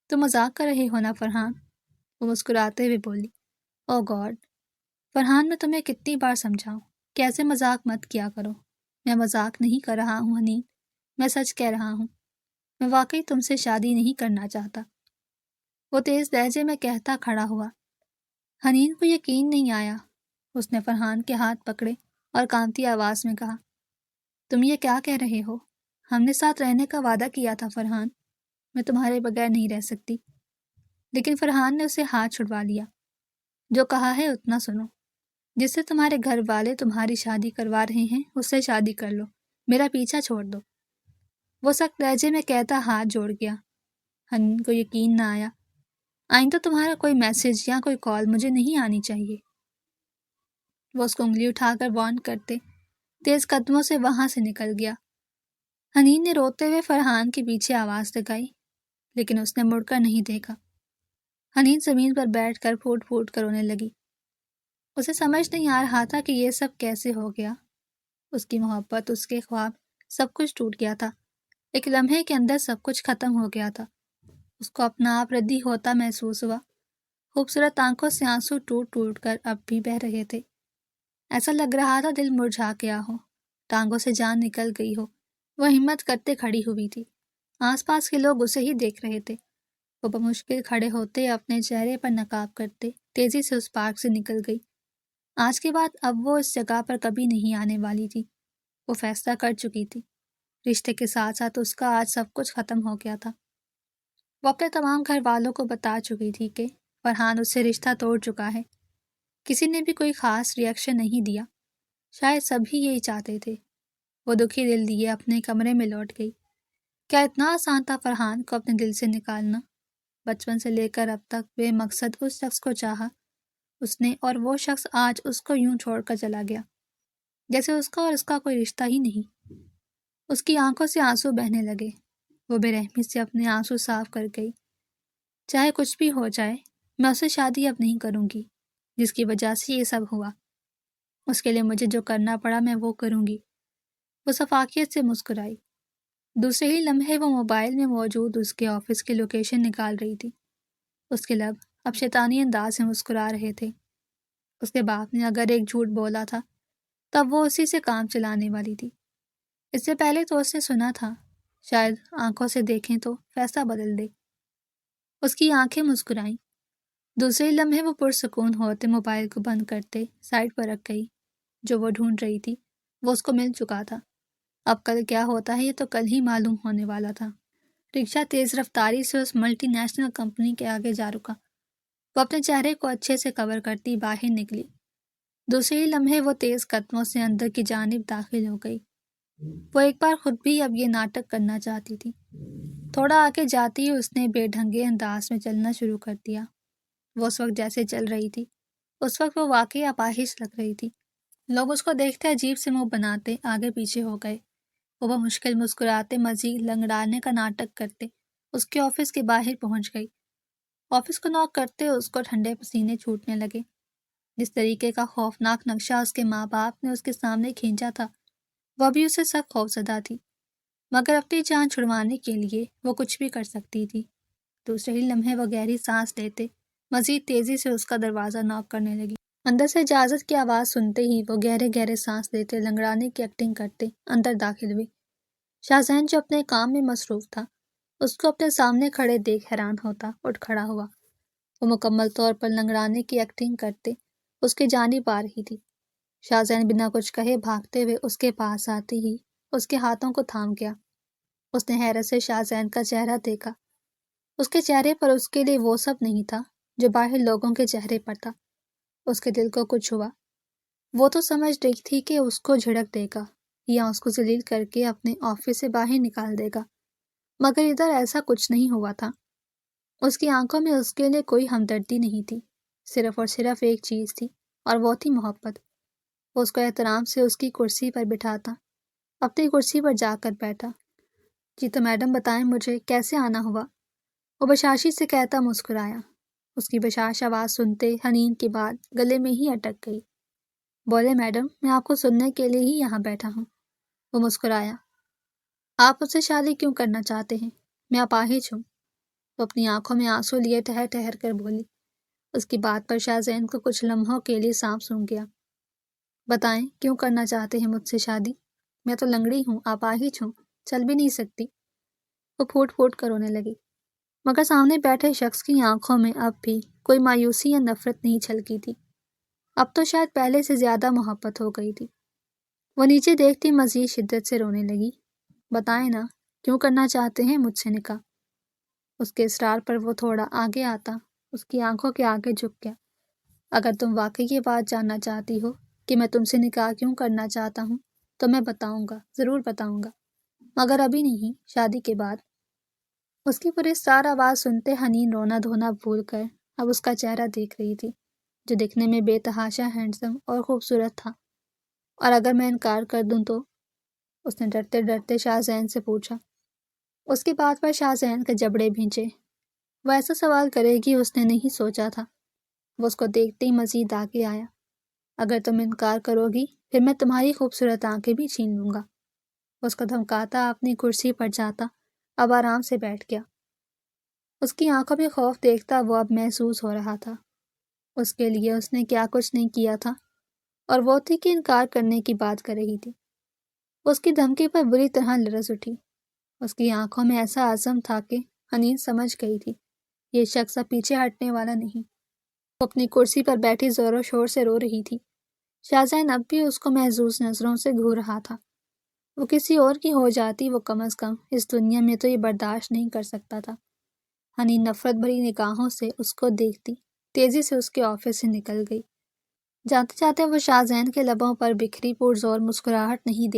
تم مذاق کر رہے ہو نا فرحان؟ وہ مسکراتے ہوئے بولی۔ او گاڈ فرحان، میں تمہیں کتنی بار سمجھاؤں کہ ایسے مذاق مت کیا کرو۔ میں مذاق نہیں کر رہا ہوں حنین، میں سچ کہہ رہا ہوں۔ میں واقعی تم سے شادی نہیں کرنا چاہتا، وہ تیز لہجے میں کہتا کھڑا ہوا۔ حنین کو یقین نہیں آیا۔ اس نے فرحان کے ہاتھ پکڑے اور کانپتی آواز میں کہا، تم یہ کیا کہہ رہے ہو؟ ہم نے ساتھ رہنے کا وعدہ کیا تھا فرحان، میں تمہارے بغیر نہیں رہ سکتی۔ لیکن فرحان نے اسے ہاتھ چھڑوا لیا۔ جو کہا ہے اتنا سنو، جس سے تمہارے گھر والے تمہاری شادی کروا رہے ہیں اس سے شادی کر لو، میرا پیچھا چھوڑ دو۔ وہ سخت لہجے میں کہتا ہاتھ جوڑ گیا۔ حنین کو یقین نہ آیا۔ آئندہ تمہارا کوئی میسج یا کوئی کال مجھے نہیں آنی چاہیے۔ وہ اس کو انگلی اٹھا کر وارن کرتے تیز قدموں سے وہاں سے نکل گیا۔ حنین نے روتے ہوئے فرحان کے پیچھے آواز لگائی، لیکن اس نے مڑ کر نہیں دیکھا۔ حنین زمین پر بیٹھ کر پھوٹ پھوٹ کر رونے لگی۔ اسے سمجھ نہیں آ رہا تھا کہ یہ سب کیسے ہو گیا۔ اس کی محبت، اس کے خواب، سب کچھ ٹوٹ گیا تھا۔ ایک لمحے کے اندر سب کچھ ختم ہو گیا تھا۔ اس کو اپنا آپ ردی ہوتا محسوس ہوا۔ خوبصورت آنکھوں سے آنسو ٹوٹ ٹوٹ کر اب بھی بہہ رہے تھے۔ ایسا لگ رہا تھا دل مرجھا گیا ہو، ٹانگوں سے جان نکل گئی ہو۔ وہ ہمت کرتے کھڑی ہوئی تھی۔ آس پاس کے لوگ اسے ہی دیکھ رہے تھے۔ وہ بمشکل کھڑے ہوتے، اپنے چہرے پر نقاب کرتے تیزی سے اس پارک سے نکل گئی۔ آج کے بعد اب وہ اس جگہ پر کبھی نہیں آنے والی تھی۔ وہ فیصلہ کر چکی تھی۔ رشتے کے ساتھ ساتھ اس کا آج سب کچھ ختم ہو گیا تھا۔ وہ اپنے تمام گھر والوں کو بتا چکی تھی کہ فرحان اس سے رشتہ توڑ چکا ہے۔ کسی نے بھی کوئی خاص ری ایکشن نہیں دیا۔ شاید سبھی یہی چاہتے تھے۔ وہ دکھی دل لیے اپنے کمرے میں لوٹ گئی۔ کیا اتنا آسان تھا فرحان کو اپنے دل سے نکالنا؟ بچپن سے لے کر اب تک بے مقصد اس شخص کو چاہا اس نے، اور وہ شخص آج اس کو یوں چھوڑ کر چلا گیا جیسے اس کا اور اس کا کوئی رشتہ ہی نہیں۔ اس کی آنکھوں سے آنسو بہنے لگے۔ وہ بے رحمی سے اپنے آنسو صاف کر گئی۔ چاہے کچھ بھی ہو جائے، میں اسے شادی اب نہیں کروں گی جس کی وجہ سے یہ سب ہوا۔ اس کے لیے مجھے جو کرنا پڑا میں وہ کروں گی۔ وہ شفافیت سے مسکرائی۔ دوسرے ہی لمحے وہ موبائل میں موجود اس کے آفس کی لوکیشن نکال رہی تھی۔ اس کے لب اب شیطانی انداز سے مسکرا رہے تھے۔ اس کے باپ نے اگر ایک جھوٹ بولا تھا تب وہ اسی سے کام چلانے والی تھی۔ اس سے پہلے تو اس نے سنا تھا، شاید آنکھوں سے دیکھیں تو فیصلہ بدل دے۔ اس کی آنکھیں مسکرائیں۔ دوسرے لمحے وہ پرسکون ہوتے موبائل کو بند کرتے سائڈ پر رکھ گئی۔ جو وہ ڈھونڈ رہی تھی وہ اس کو مل چکا تھا۔ اب کل کیا ہوتا ہے یہ تو کل ہی معلوم ہونے والا تھا۔ رکشہ تیز رفتاری سے اس ملٹی نیشنل کمپنی کے آگے جا رکا۔ وہ اپنے چہرے کو اچھے سے کور کرتی باہر نکلی۔ دوسرے ہی لمحے وہ تیز قدموں سے اندر کی جانب داخل ہو گئی۔ وہ ایک بار خود بھی اب یہ ناٹک کرنا چاہتی تھی۔ تھوڑا آگے جاتی اس نے بے ڈھنگے انداز میں چلنا شروع کر دیا۔ وہ اس وقت جیسے چل رہی تھی اس وقت وہ واقعی اپاہج لگ رہی تھی۔ لوگ اس کو دیکھتے عجیب سے منہ بناتے آگے پیچھے ہو گئے۔ وہ بمشکل مسکراتے مزید لنگڑانے کا ناٹک کرتے اس کے آفس کے باہر پہنچ گئی۔ آفس کو نوک کرتے اس کو ٹھنڈے پسینے چھوٹنے لگے۔ جس طریقے کا خوفناک نقشہ اس کے ماں باپ نے اس کے سامنے کھینچا تھا وہ بھی اسے سخت خوفزدہ تھی، مگر اپنی جان چھڑوانے کے لیے وہ کچھ بھی کر سکتی تھی۔ دوسرے ہی لمحے وہ گہری سانس لیتے مزید تیزی سے اس کا دروازہ نوک کرنے لگی۔ اندر سے اجازت کی آواز سنتے ہی وہ گہرے گہرے سانس لیتے لنگڑانے کی ایکٹنگ کرتے اندر داخل ہوئی۔ شاہزین جو اپنے کام میں مصروف تھا اس کو اپنے سامنے کھڑے دیکھ حیران ہوتا اٹھ کھڑا ہوا۔ وہ مکمل طور پر لنگڑانے کی ایکٹنگ کرتے اس کی جانب آ رہی تھی۔ شاہزین بنا کچھ کہے بھاگتے ہوئے اس کے پاس آتے ہی اس کے ہاتھوں کو تھام گیا۔ اس نے حیرت سے شاہزین کا چہرہ دیکھا۔ اس کے چہرے پر اس کے لیے وہ سب نہیں تھا جو باہر لوگوں کے چہرے پر تھا۔ اس کے دل کو کچھ ہوا۔ وہ تو سمجھ رہی تھی کہ اس کو جھڑک دے گا یا اس کو ذلیل کر کے اپنے آفس سے باہر نکال دے گا، مگر ادھر ایسا کچھ نہیں ہوا تھا۔ اس کی آنکھوں میں اس کے لیے کوئی ہمدردی نہیں تھی، صرف اور صرف ایک چیز تھی اور وہ تھی محبت۔ وہ اس کو احترام سے اس کی کرسی پر بٹھاتا اپنی کرسی پر جا کر بیٹھا۔ جی تو میڈم بتائیں مجھے کیسے آنا ہوا؟ وہ بشاشی سے کہتا مسکرایا۔ اس کی بشاش آواز سنتے حنین کی بات گلے میں ہی اٹک گئی۔ بولے میڈم میں آپ کو سننے کے لیے ہی یہاں بیٹھا ہوں۔ وہ مسکرایا۔ آپ مجھ سے شادی کیوں کرنا چاہتے ہیں؟ میں اپاہج ہوں۔ وہ اپنی آنکھوں میں آنسو لیے ٹہر ٹہر کر بولی۔ اس کی بات پر شاہزین کو کچھ لمحوں کے لیے سانپ سونکھ گیا۔ بتائیں کیوں کرنا چاہتے ہیں مجھ سے شادی؟ میں تو لنگڑی ہوں، اپاہج ہوں، چل بھی نہیں سکتی۔ وہ پھوٹ پھوٹ کر رونے لگی، مگر سامنے بیٹھے شخص کی آنکھوں میں اب بھی کوئی مایوسی یا نفرت نہیں چھلکی تھی۔ اب تو شاید پہلے سے زیادہ محبت ہو گئی تھی۔ وہ نیچے دیکھتی مزید شدت سے رونے لگی۔ بتائیں نا کیوں کرنا چاہتے ہیں مجھ سے نکاح؟ اس کے اصرار پر وہ تھوڑا آگے آتا اس کی آنکھوں کے آگے جھک گیا۔ اگر تم واقعی یہ بات جاننا چاہتی ہو کہ میں تم سے نکاح کیوں کرنا چاہتا ہوں تو میں بتاؤں گا، ضرور بتاؤں گا، مگر ابھی نہیں، شادی کے بعد۔ اس کی پراسرار آواز سنتے حنین رونا دھونا بھول کر اب اس کا چہرہ دیکھ رہی تھی جو دکھنے میں بے تحاشا ہینڈسم اور خوبصورت تھا۔ اور اگر میں انکار کر دوں تو؟ اس نے ڈرتے ڈرتے شاہزین سے پوچھا۔ اس کی بات پر شاہزین کے جبڑے بھینچے۔ وہ ایسا سوال کرے گی اس نے نہیں سوچا تھا۔ وہ اس کو دیکھتے ہی مزید آگے آیا۔ اگر تم انکار کرو گی پھر میں تمہاری خوبصورت آنکھیں بھی چھین لوں گا۔ اس کو دھمکاتا اپنی کرسی پر جاتا اب آرام سے بیٹھ گیا۔ اس کی آنکھوں میں خوف دیکھتا وہ اب محسوس ہو رہا تھا۔ اس کے لیے اس نے کیا کچھ نہیں کیا تھا، اور وہ تھی کہ انکار کرنے کی بات کر رہی تھی۔ اس کی دھمکی پر بری طرح لرز اٹھی۔ اس کی آنکھوں میں ایسا عزم تھا کہ حنین سمجھ گئی تھی یہ شخص اب پیچھے ہٹنے والا نہیں۔ وہ اپنی کرسی پر بیٹھی زور و شور سے رو رہی تھی۔ شاہزین اب بھی اس کو محظوظ نظروں سے گھور رہا تھا۔ وہ کسی اور کی ہو جاتی وہ کم از کم اس دنیا میں تو یہ برداشت نہیں کر سکتا تھا۔ حنین نفرت بھری نگاہوں سے اس کو دیکھتی تیزی سے اس کے آفس سے نکل گئی۔ جاتے جاتے وہ شاہزین کے لبوں پر بکھری پرزور مسکراہٹ نہیں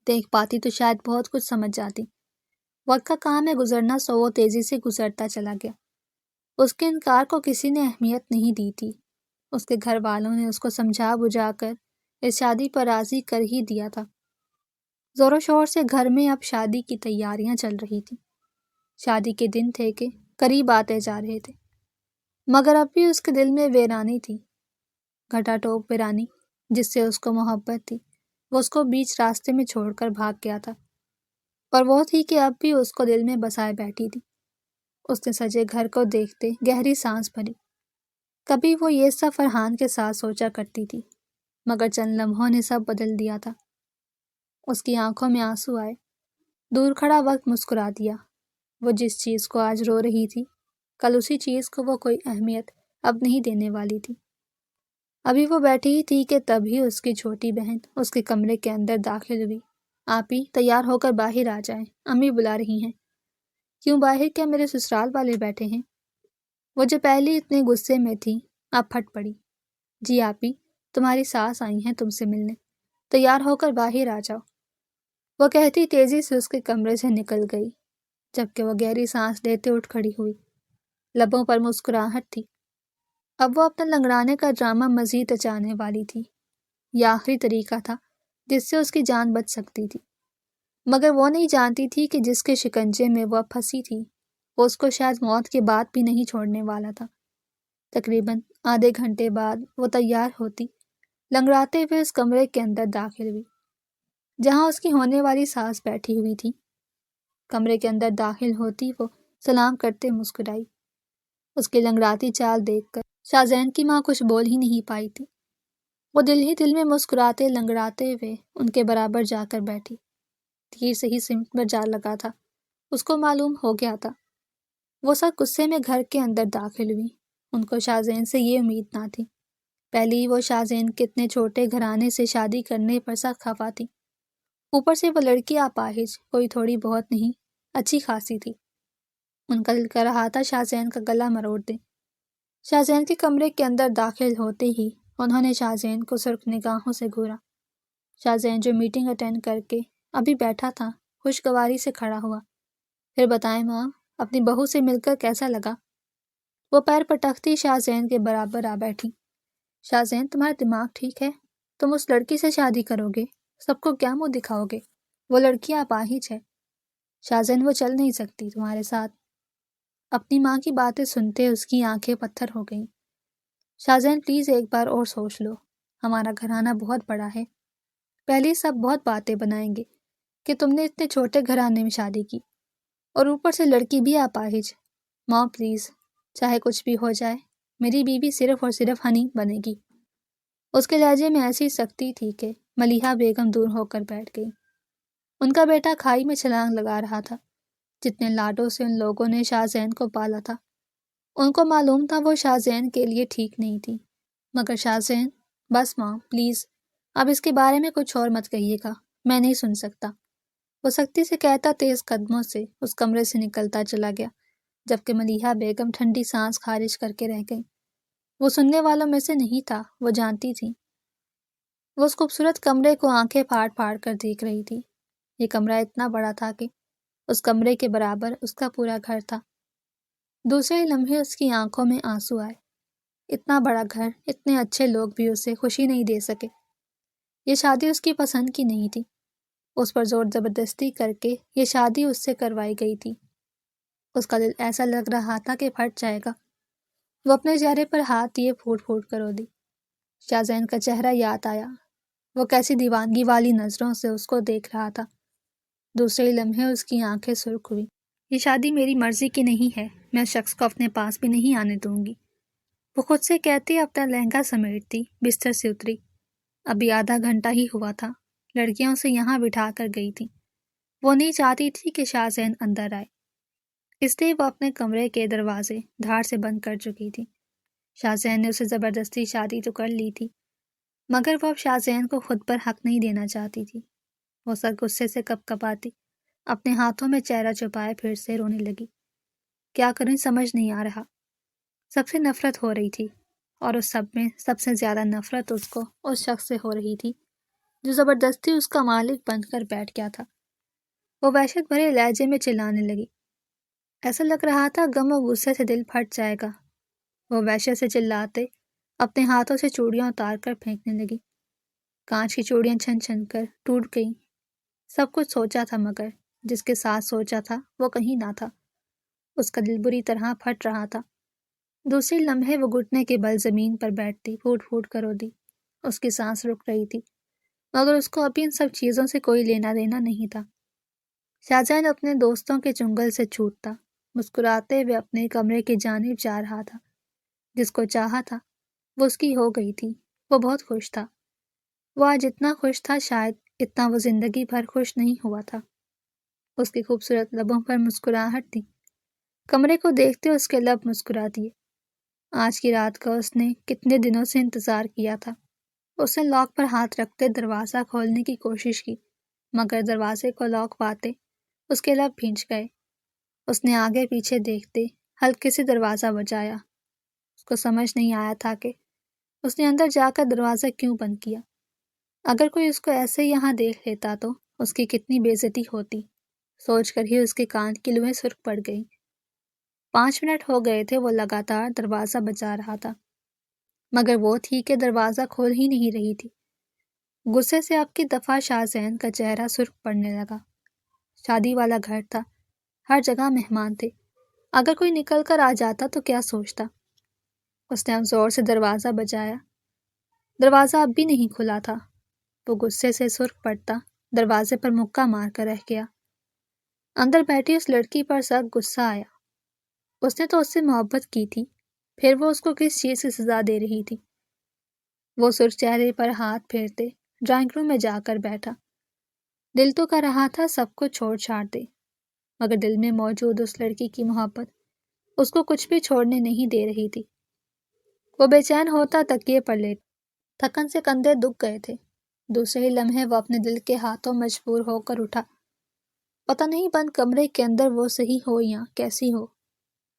دیکھ پاتی تو شاید بہت کچھ سمجھ جاتی۔ وقت کا کام ہے گزرنا، سو وہ تیزی سے گزرتا چلا گیا۔ اس کے انکار کو کسی نے اہمیت نہیں دی تھی۔ اس کے گھر والوں نے اس کو سمجھا بجھا کر اس شادی پر راضی کر ہی دیا تھا۔ زور و شور سے گھر میں اب شادی کی تیاریاں چل رہی تھیں۔ شادی کے دن تھے کہ قریب آتے جا رہے تھے، مگر اب بھی اس کے دل میں ویرانی تھی، گھٹا ٹوپ ویرانی جس سے اس کو محبت تھی۔ وہ اس کو بیچ راستے میں چھوڑ کر بھاگ گیا تھا، اور وہ تھی کہ اب بھی اس کو دل میں بسائے بیٹھی تھی۔ اس نے سجے گھر کو دیکھتے گہری سانس بھری۔ کبھی وہ یہ سب فرحان کے ساتھ سوچا کرتی تھی، مگر چند لمحوں نے سب بدل دیا تھا۔ اس کی آنکھوں میں آنسو آئے۔ دور کھڑا وقت مسکرا دیا۔ وہ جس چیز کو آج رو رہی تھی، کل اسی چیز کو وہ کوئی اہمیت اب نہیں دینے والی تھی۔ ابھی وہ بیٹھی ہی تھی کہ تبھی اس کی چھوٹی بہن اس کے کمرے کے اندر داخل ہوئی۔ آپی تیار ہو کر باہر آ جائیں، امی بلا رہی ہیں۔ کیوں باہر؟ کیا میرے سسرال والے بیٹھے ہیں؟ وہ جو پہلے اتنے غصے میں تھی اب پھٹ پڑی۔ جی آپی، تمہاری ساس آئی ہیں تم سے ملنے، تیار ہو کر باہر آ جاؤ، وہ کہتی تیزی سے اس کے کمرے سے نکل گئی، جبکہ وہ گہری سانس لیتے اٹھ کھڑی ہوئی۔ لبوں پر مسکراہٹ تھی۔ اب وہ اپنا لنگڑانے کا ڈرامہ مزید اچانے والی تھی۔ یہ آخری طریقہ تھا جس سے اس کی جان بچ سکتی تھی، مگر وہ نہیں جانتی تھی کہ جس کے شکنجے میں وہ اب پھنسی تھی وہ اس کو شاید موت کے بعد بھی نہیں چھوڑنے والا تھا۔ تقریباً آدھے گھنٹے بعد وہ تیار ہوتی لنگڑاتے ہوئے اس کمرے کے اندر داخل ہوئی جہاں اس کی ہونے والی ساس بیٹھی ہوئی تھی۔ کمرے کے اندر داخل ہوتی وہ سلام کرتے مسکرائی۔ اس کی لنگڑاتی چال دیکھ کر شاہزین کی ماں کچھ بول ہی نہیں پائی تھی۔ وہ دل ہی دل میں مسکراتے لنگڑاتے ہوئے ان کے برابر جا کر بیٹھی۔ تیر سے ہی سمت پر جا لگا تھا، اس کو معلوم ہو گیا تھا۔ وہ سب غصے میں گھر کے اندر داخل ہوئی۔ ان کو شاہزین سے یہ امید نہ تھی۔ پہلے ہی وہ شاہزین کے اتنے چھوٹے گھرانے سے شادی کرنے پر سخت خفا تھی۔ اوپر سے وہ لڑکی اپاہج، کوئی تھوڑی بہت نہیں، اچھی خاصی تھی۔ ان کا دل کر رہا تھا شاہزین کا گلا مروڑ دیں۔ شاہزین کے کمرے کے اندر داخل ہوتے ہی انہوں نے شاہزین کو سرخ نگاہوں سے گھورا۔ شاہزین جو میٹنگ اٹینڈ کر کے ابھی بیٹھا تھا خوشگواری سے کھڑا ہوا۔ پھر بتائیں ماں، اپنی بہو سے مل کر کیسا لگا؟ وہ پیر پٹکتی شاہزین کے برابر آ بیٹھی۔ شاہزین، تمہارا دماغ ٹھیک ہے؟ تم اس لڑکی سے شادی کرو گے؟ سب کو کیا منہ دکھاؤ گے؟ وہ لڑکی اپاہج ہے شاہزین، وہ چل نہیں سکتی تمہارے ساتھ۔ اپنی ماں کی باتیں سنتے اس کی آنکھیں پتھر ہو گئیں۔ شاہزین پلیز ایک بار اور سوچ لو، ہمارا گھرانہ بہت بڑا ہے، پہلے سب بہت باتیں بنائیں گے کہ تم نے اتنے چھوٹے گھرانے میں شادی کی، اور اوپر سے لڑکی بھی اپاہج۔ ماں پلیز، چاہے کچھ بھی ہو جائے میری بیوی صرف اور صرف حنین بنے گی۔ اس کے لہجے میں ایسی سختی تھی کہ ملیحہ بیگم دور ہو کر بیٹھ گئی۔ ان کا بیٹا کھائی میں چھلانگ لگا رہا تھا۔ جتنے لاڈوں سے ان لوگوں نے شاہزین کو پالا تھا، ان کو معلوم تھا وہ شاہزین کے لیے ٹھیک نہیں تھی، مگر شاہزین، بس ماں پلیز، اب اس کے بارے میں کچھ اور مت کہیے گا، میں نہیں سن سکتا۔ وہ سختی سے کہتا تیز قدموں سے اس کمرے سے نکلتا چلا گیا، جبکہ ملیحہ بیگم ٹھنڈی سانس خارج کر کے رہ گئی۔ وہ سننے والوں میں سے نہیں تھا، وہ جانتی تھی۔ وہ اس خوبصورت کمرے کو آنکھیں پھاڑ پھاڑ کر دیکھ رہی تھی۔ یہ کمرہ اتنا بڑا تھا کہ اس کمرے کے برابر اس کا پورا گھر تھا۔ دوسرے لمحے اس کی آنکھوں میں آنسو آئے۔ اتنا بڑا گھر، اتنے اچھے لوگ بھی اسے خوشی نہیں دے سکے۔ یہ شادی اس کی پسند کی نہیں تھی، اس پر زور زبردستی کر کے یہ شادی اس سے کروائی گئی تھی۔ اس کا دل ایسا لگ رہا تھا کہ پھٹ جائے گا۔ وہ اپنے چہرے پر ہاتھ دیے پھوٹ پھوٹ کر رو دی۔ شاہزین کا چہرہ یاد آیا، وہ کیسی دیوانگی والی نظروں سے اس کو دیکھ رہا تھا۔ دوسرے لمحے اس کی آنکھیں سرخ ہوئی۔ یہ شادی میری مرضی کی نہیں ہے، میں اس شخص کو اپنے پاس بھی نہیں آنے دوں گی۔ وہ خود سے کہتی اپنا لہنگا سمیٹتی بستر سے اتری۔ ابھی آدھا گھنٹہ ہی ہوا تھا، لڑکیاں اسے یہاں بٹھا کر گئی تھیں۔ وہ نہیں چاہتی تھی کہ شاہ زین اندر آئے، اس لیے وہ اپنے کمرے کے دروازے دھاڑ سے بند کر چکی تھی۔ شاہ زین نے اسے زبردستی شادی تو کر لی تھی، مگر وہ اب شاہ زین کو خود پر حق نہیں دینا چاہتی تھی۔ وہ سر غصے سے کپ کپاتی اپنے ہاتھوں میں چہرہ چھپائے پھر سے رونے لگی۔ کیا کریں سمجھ نہیں آ رہا۔ سب سے نفرت ہو رہی تھی، اور اس سب میں سب سے زیادہ نفرت اس کو اس شخص سے ہو رہی تھی جو زبردستی اس کا مالک بن کر بیٹھ گیا تھا۔ وہ وحشت بھرے لہجے میں چلانے لگی۔ ایسا لگ رہا تھا غم و غصے سے دل پھٹ جائے گا۔ وہ وحشت سے چلاتے اپنے ہاتھوں سے چوڑیاں اتار کر پھینکنے لگی۔ کانچ کی چوڑیاں چھن چھن کر ٹوٹ گئیں۔ سب کچھ سوچا تھا، مگر جس کے ساتھ سوچا تھا وہ کہیں نہ تھا۔ اس کا دل بری طرح پھٹ رہا تھا۔ دوسری لمحے وہ گھٹنے کے بل زمین پر بیٹھتی پھوٹ پھوٹ کر روتی۔ اس کی سانس رک رہی تھی، مگر اس کو ابھی ان سب چیزوں سے کوئی لینا دینا نہیں تھا۔ شاہ زین اپنے دوستوں کے چنگل سے چھوٹتا مسکراتے ہوئے اپنے کمرے کی جانب جا رہا تھا۔ جس کو چاہا تھا وہ اس کی ہو گئی تھی۔ وہ بہت خوش تھا۔ وہ آج اتنا خوش تھا شاید اتنا وہ زندگی بھر خوش نہیں ہوا تھا۔ اس کی خوبصورت لبوں پر مسکراہٹ تھی۔ کمرے کو دیکھتے اس کے لب مسکرا دیے۔ آج کی رات کا اس نے کتنے دنوں سے انتظار کیا تھا۔ اس نے لاک پر ہاتھ رکھتے دروازہ کھولنے کی کوشش کی، مگر دروازے کو لاک پاتے اس کے لب بھینچ گئے۔ اس نے آگے پیچھے دیکھتے ہلکے سے دروازہ بجایا۔ اس کو سمجھ نہیں آیا تھا کہ اس نے اندر جا کر دروازہ کیوں بند کیا۔ اگر کوئی اس کو ایسے یہاں دیکھ لیتا تو اس کی کتنی بے عزتی ہوتی، سوچ کر ہی اس کے کان کی لویں سرخ پڑ گئیں۔ 5 منٹ ہو گئے تھے وہ لگاتار دروازہ بجا رہا تھا، مگر وہ تھی کہ دروازہ کھول ہی نہیں رہی تھی۔ غصے سے اب کی دفعہ شاہ زین کا چہرہ سرخ پڑنے لگا۔ شادی والا گھر تھا، ہر جگہ مہمان تھے۔ اگر کوئی نکل کر آ جاتا تو کیا سوچتا۔ اس نے اب زور سے دروازہ بجایا۔ دروازہ اب بھی نہیں کھلا تھا۔ وہ غصے سے سرخ پڑتا دروازے پر مکہ مار کر رہ گیا۔ اندر بیٹھی اس لڑکی پر سخت غصہ آیا۔ اس نے تو اس سے محبت کی تھی، پھر وہ اس کو کس چیز کی سزا دے رہی تھی۔ وہ سرخ چہرے پر ہاتھ پھیرتے ڈرائنگ روم میں جا کر بیٹھا۔ دل تو کر رہا تھا سب کو چھوڑ چھاڑ دے، مگر دل میں موجود اس لڑکی کی محبت اس کو کچھ بھی چھوڑنے نہیں دے رہی تھی۔ وہ بے چین ہوتا تکیے پر لیٹ، تھکن سے کندھے دکھ گئے تھے۔ دوسرے ہی لمحے وہ اپنے دل کے ہاتھوں مجبور ہو کر اٹھا۔ پتہ نہیں بند کمرے کے اندر وہ صحیح ہو یا کیسی ہو،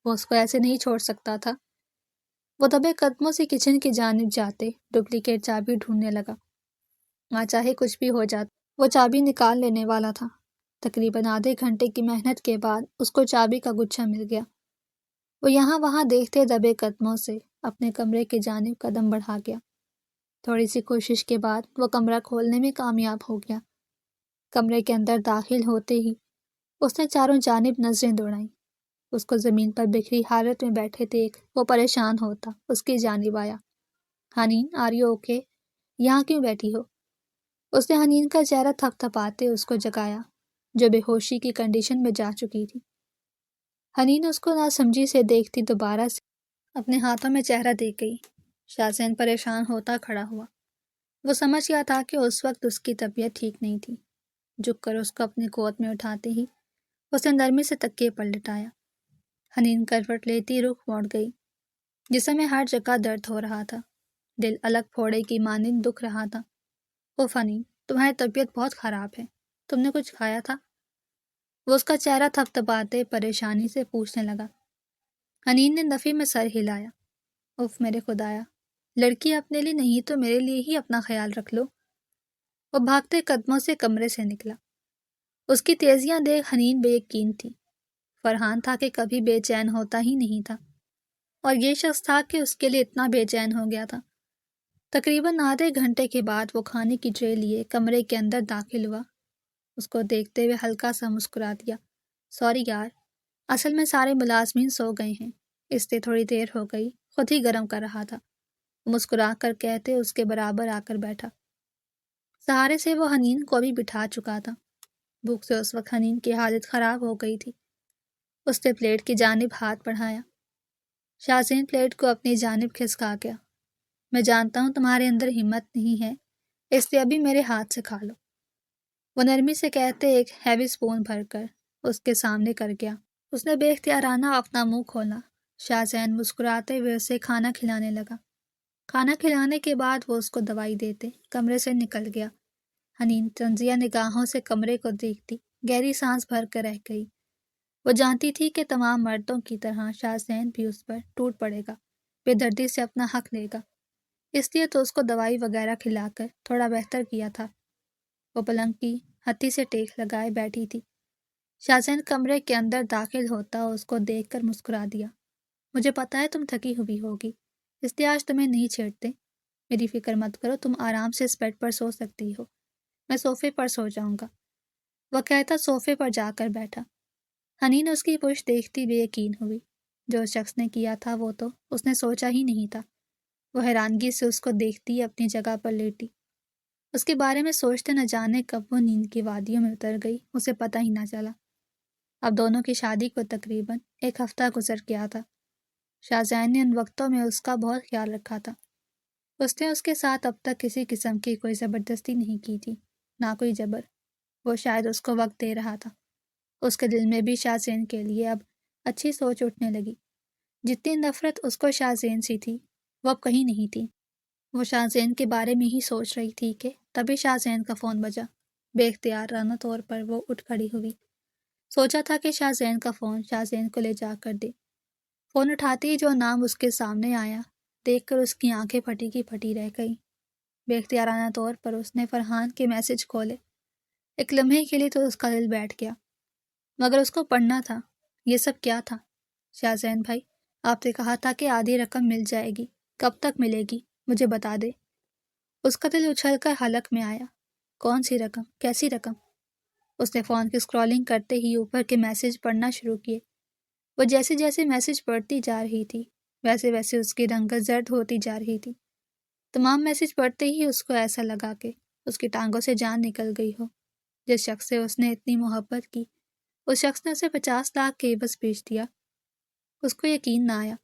وہ اس کو ایسے نہیں چھوڑ سکتا تھا۔ وہ دبے قدموں سے کچن کی جانب جاتے ڈپلیکیٹ چابی ڈھونڈنے لگا۔ چاہے کچھ بھی ہو جاتا وہ چابی نکال لینے والا تھا۔ تقریباً آدھے گھنٹے کی محنت کے بعد اس کو چابی کا گچھا مل گیا۔ وہ یہاں وہاں دیکھتے دبے قدموں سے اپنے کمرے کی جانب قدم بڑھا گیا۔ تھوڑی سی کوشش کے بعد وہ کمرہ کھولنے میں کامیاب ہو گیا۔ کمرے کے اندر داخل ہوتے ہی اس نے چاروں جانب نظریں دوڑائیں۔ اس کو زمین پر بکھری حالت میں بیٹھے دیکھ وہ پریشان ہوتا اس کی جانب آیا۔ حنین، آر یو اوکے؟ یہاں کیوں بیٹھی ہو؟ اس نے حنین کا چہرہ تھپ تھپاتے اس کو جگایا، جو بے ہوشی کی کنڈیشن میں جا چکی تھی۔ حنین اس کو ناسمجھی سے دیکھتی دوبارہ سے اپنے ہاتھوں میں چہرہ دیکھ گئی۔ شاہ زین پریشان ہوتا کھڑا ہوا۔ وہ سمجھ گیا تھا کہ اس وقت اس کی طبیعت ٹھیک نہیں تھی۔ جھک کر اس کو اپنے گود میں اٹھاتے ہی اس نے نرمی سے تکیے پر لٹایا۔ حنین کروٹ لیتی رخ موڑ گئی۔ جسم میں ہر جگہ درد ہو رہا تھا، دل الگ پھوڑے کی مانند دکھ رہا تھا۔ اوف حنین، تمہاری طبیعت بہت خراب ہے، تم نے کچھ کھایا تھا؟ وہ اس کا چہرہ تھپ تھپاتے پریشانی سے پوچھنے لگا۔ حنین نے نفی میں سر ہلایا۔ اوف میرے خدایا، لڑکی اپنے لیے نہیں تو میرے لیے ہی اپنا خیال رکھ لو۔ وہ بھاگتے قدموں سے کمرے سے نکلا۔ اس کی تیزیاں دیکھ حنین بے یقین تھی۔ فرحان تھا کہ کبھی بے چین ہوتا ہی نہیں تھا، اور یہ شخص تھا کہ اس کے لیے اتنا بے چین ہو گیا تھا۔ تقریباً آدھے گھنٹے کے بعد وہ کھانے کی ٹرے لیے کمرے کے اندر داخل ہوا۔ اس کو دیکھتے ہوئے ہلکا سا مسکرا دیا۔ سوری یار، اصل میں سارے ملازمین سو گئے ہیں، اس لیے تھوڑی دیر ہو گئی، خود ہی گرم کر رہا تھا۔ مسکرا کر کہتے اس کے برابر آ کر بیٹھا۔ سہارے سے وہ حنین کو بھی بٹھا چکا تھا۔ بھوک سے اس وقت حنین کی حالت خراب ہو گئی تھی۔ اس نے پلیٹ کی جانب ہاتھ بڑھایا۔ شاہزین پلیٹ کو اپنی جانب کھسکا گیا۔ میں جانتا ہوں تمہارے اندر ہمت نہیں ہے، اس لیے ابھی میرے ہاتھ سے کھا لو، وہ نرمی سے کہتے ایک ہیوی سپون بھر کر اس کے سامنے کر گیا۔ اس نے بے اختیارانہ اپنا منہ کھولا۔ شاہزین مسکراتے ہوئے اسے کھانا کھلانے لگا۔ کھانا کھلانے کے بعد وہ اس کو دوائی دیتے کمرے سے نکل گیا۔ حنین طنزیہ نگاہوں سے کمرے کو دیکھتی گہری سانس بھر کر رہ گئی۔ وہ جانتی تھی کہ تمام مردوں کی طرح شاہزین بھی اس پر ٹوٹ پڑے گا، بے دردی سے اپنا حق لے گا، اس لیے تو اس کو دوائی وغیرہ کھلا کر تھوڑا بہتر کیا تھا۔ وہ پلنگ کی ہتھی سے ٹیک لگائے بیٹھی تھی۔ شاہزین کمرے کے اندر داخل ہوتا اس کو دیکھ کر مسکرا دیا۔ مجھے پتا ہے تم تھکی ہوئی ہوگی، اس لیے آج تمہیں نہیں چھیڑتے، میری فکر مت کرو، تم آرام سے اس بیڈ پر سو سکتی ہو، میں صوفے پر سو جاؤں گا، وہ کہتا صوفے پر جا کر بیٹھا۔ حنین اس کی پشت دیکھتی بے یقین ہوئی۔ جو شخص نے کیا تھا وہ تو اس نے سوچا ہی نہیں تھا۔ وہ حیرانگی سے اس کو دیکھتی اپنی جگہ پر لیٹی۔ اس کے بارے میں سوچتے نہ جانے کب وہ نیند کی وادیوں میں اتر گئی، اسے پتہ ہی نہ چلا۔ اب دونوں کی شادی کو تقریباً 1 ہفتہ گزر گیا تھا۔ شاہزین نے ان وقتوں میں اس کا بہت خیال رکھا تھا۔ اس نے اس کے ساتھ اب تک کسی قسم کی کوئی زبردستی نہیں کی تھی، نہ کوئی جبر۔ وہ شاید اس کو وقت دے رہا تھا۔ اس کے دل میں بھی شاہزین کے لیے اب اچھی سوچ اٹھنے لگی۔ جتنی نفرت اس کو شاہزین سے تھی وہ اب کہیں نہیں تھی۔ وہ شاہزین کے بارے میں ہی سوچ رہی تھی کہ تبھی شاہزین کا فون بجا۔ بے اختیارانہ طور پر وہ اٹھ کھڑی ہوئی۔ سوچا تھا کہ شاہزین کا فون شاہزین کو لے جا کر دے۔ فون اٹھاتے ہی جو نام اس کے سامنے آیا دیکھ کر اس کی آنکھیں پھٹی کی پھٹی رہ گئیں۔ بے اختیارانہ طور پر اس نے فرحان کے میسج کھولے۔ ایک لمحے کے لیے تو اس کا دل بیٹھ گیا، مگر اس کو پڑھنا تھا۔ یہ سب کیا تھا؟ شاہزین بھائی، آپ نے کہا تھا کہ آدھی رقم مل جائے گی، کب تک ملے گی مجھے بتا دے۔ اس کا دل اچھل کر حلق میں آیا۔ کون سی رقم؟ کیسی رقم؟ اس نے فون کی اسکرولنگ کرتے ہی اوپر کے میسج پڑھنا شروع کیے۔ وہ جیسے جیسے میسج پڑھتی جا رہی تھی ویسے ویسے اس کی رنگت زرد ہوتی جا رہی تھی۔ تمام میسج پڑھتے ہی اس کو ایسا لگا کہ اس کی ٹانگوں سے جان نکل گئی ہو۔ جس شخص سے اس نے اتنی محبت کی اس شخص نے اسے 50 لاکھ کے عوض بیچ دیا۔ اس کو یقین نہ آیا۔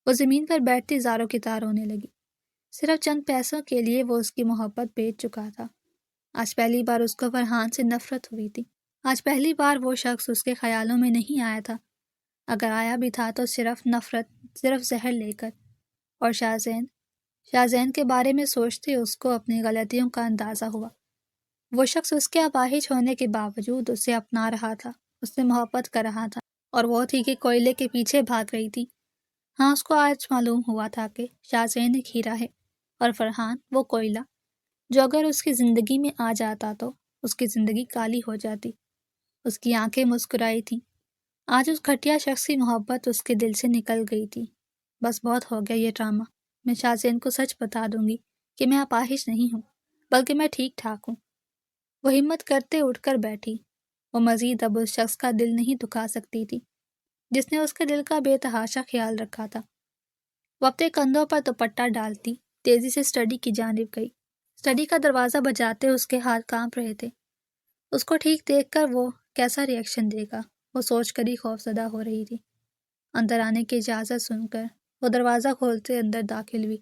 وہ زمین پر بیٹھتی زاروں کی تار ہونے لگی۔ صرف چند پیسوں کے لیے وہ اس کی محبت بیچ چکا تھا۔ آج پہلی بار اس کو فرحان سے نفرت ہوئی تھی۔ آج پہلی بار وہ شخص اس کے خیالوں میں نہیں آیا تھا، اگر آیا بھی تھا تو صرف نفرت، صرف زہر لے کر۔ اور شاہزین کے بارے میں سوچتے اس کو اپنی غلطیوں کا اندازہ ہوا۔ وہ شخص اس کے اپاہج ہونے کے باوجود اسے اپنا رہا تھا، اس سے محبت کر رہا تھا، اور وہ تھی کہ کوئلے کے پیچھے بھاگ رہی تھی۔ ہاں، اس کو آج معلوم ہوا تھا کہ شاہزین ایک ہیرا ہے اور فرحان وہ کوئلہ جو اگر اس کی زندگی میں آ جاتا تو اس کی زندگی کالی ہو جاتی۔ اس کی آنکھیں مسکرائی تھیں۔ آج اس گھٹیا شخص کی محبت اس کے دل سے نکل گئی تھی۔ بس بہت ہو گیا یہ ڈرامہ۔ میں شاہزین کو سچ بتا دوں گی کہ میں اپاہج نہیں ہوں، بلکہ میں ٹھیک ٹھاک ہوں۔ وہ ہمت کرتے اٹھ کر بیٹھی۔ وہ مزید اب اس شخص کا دل نہیں دکھا سکتی تھی جس نے اس کے دل کا بے تحاشا خیال رکھا تھا۔ وہ اپنے کندھوں پر دوپٹہ ڈالتی تیزی سے اسٹڈی کی جانب گئی۔ اسٹڈی کا دروازہ بجاتے اس کے ہاتھ کانپ رہے تھے۔ اس کو ٹھیک دیکھ کر وہ کیسا ری ایکشن دے گا، وہ سوچ کر ہی خوفزدہ ہو رہی تھی۔ اندر آنے کی اجازت سن کر وہ دروازہ کھولتے اندر داخل ہوئی۔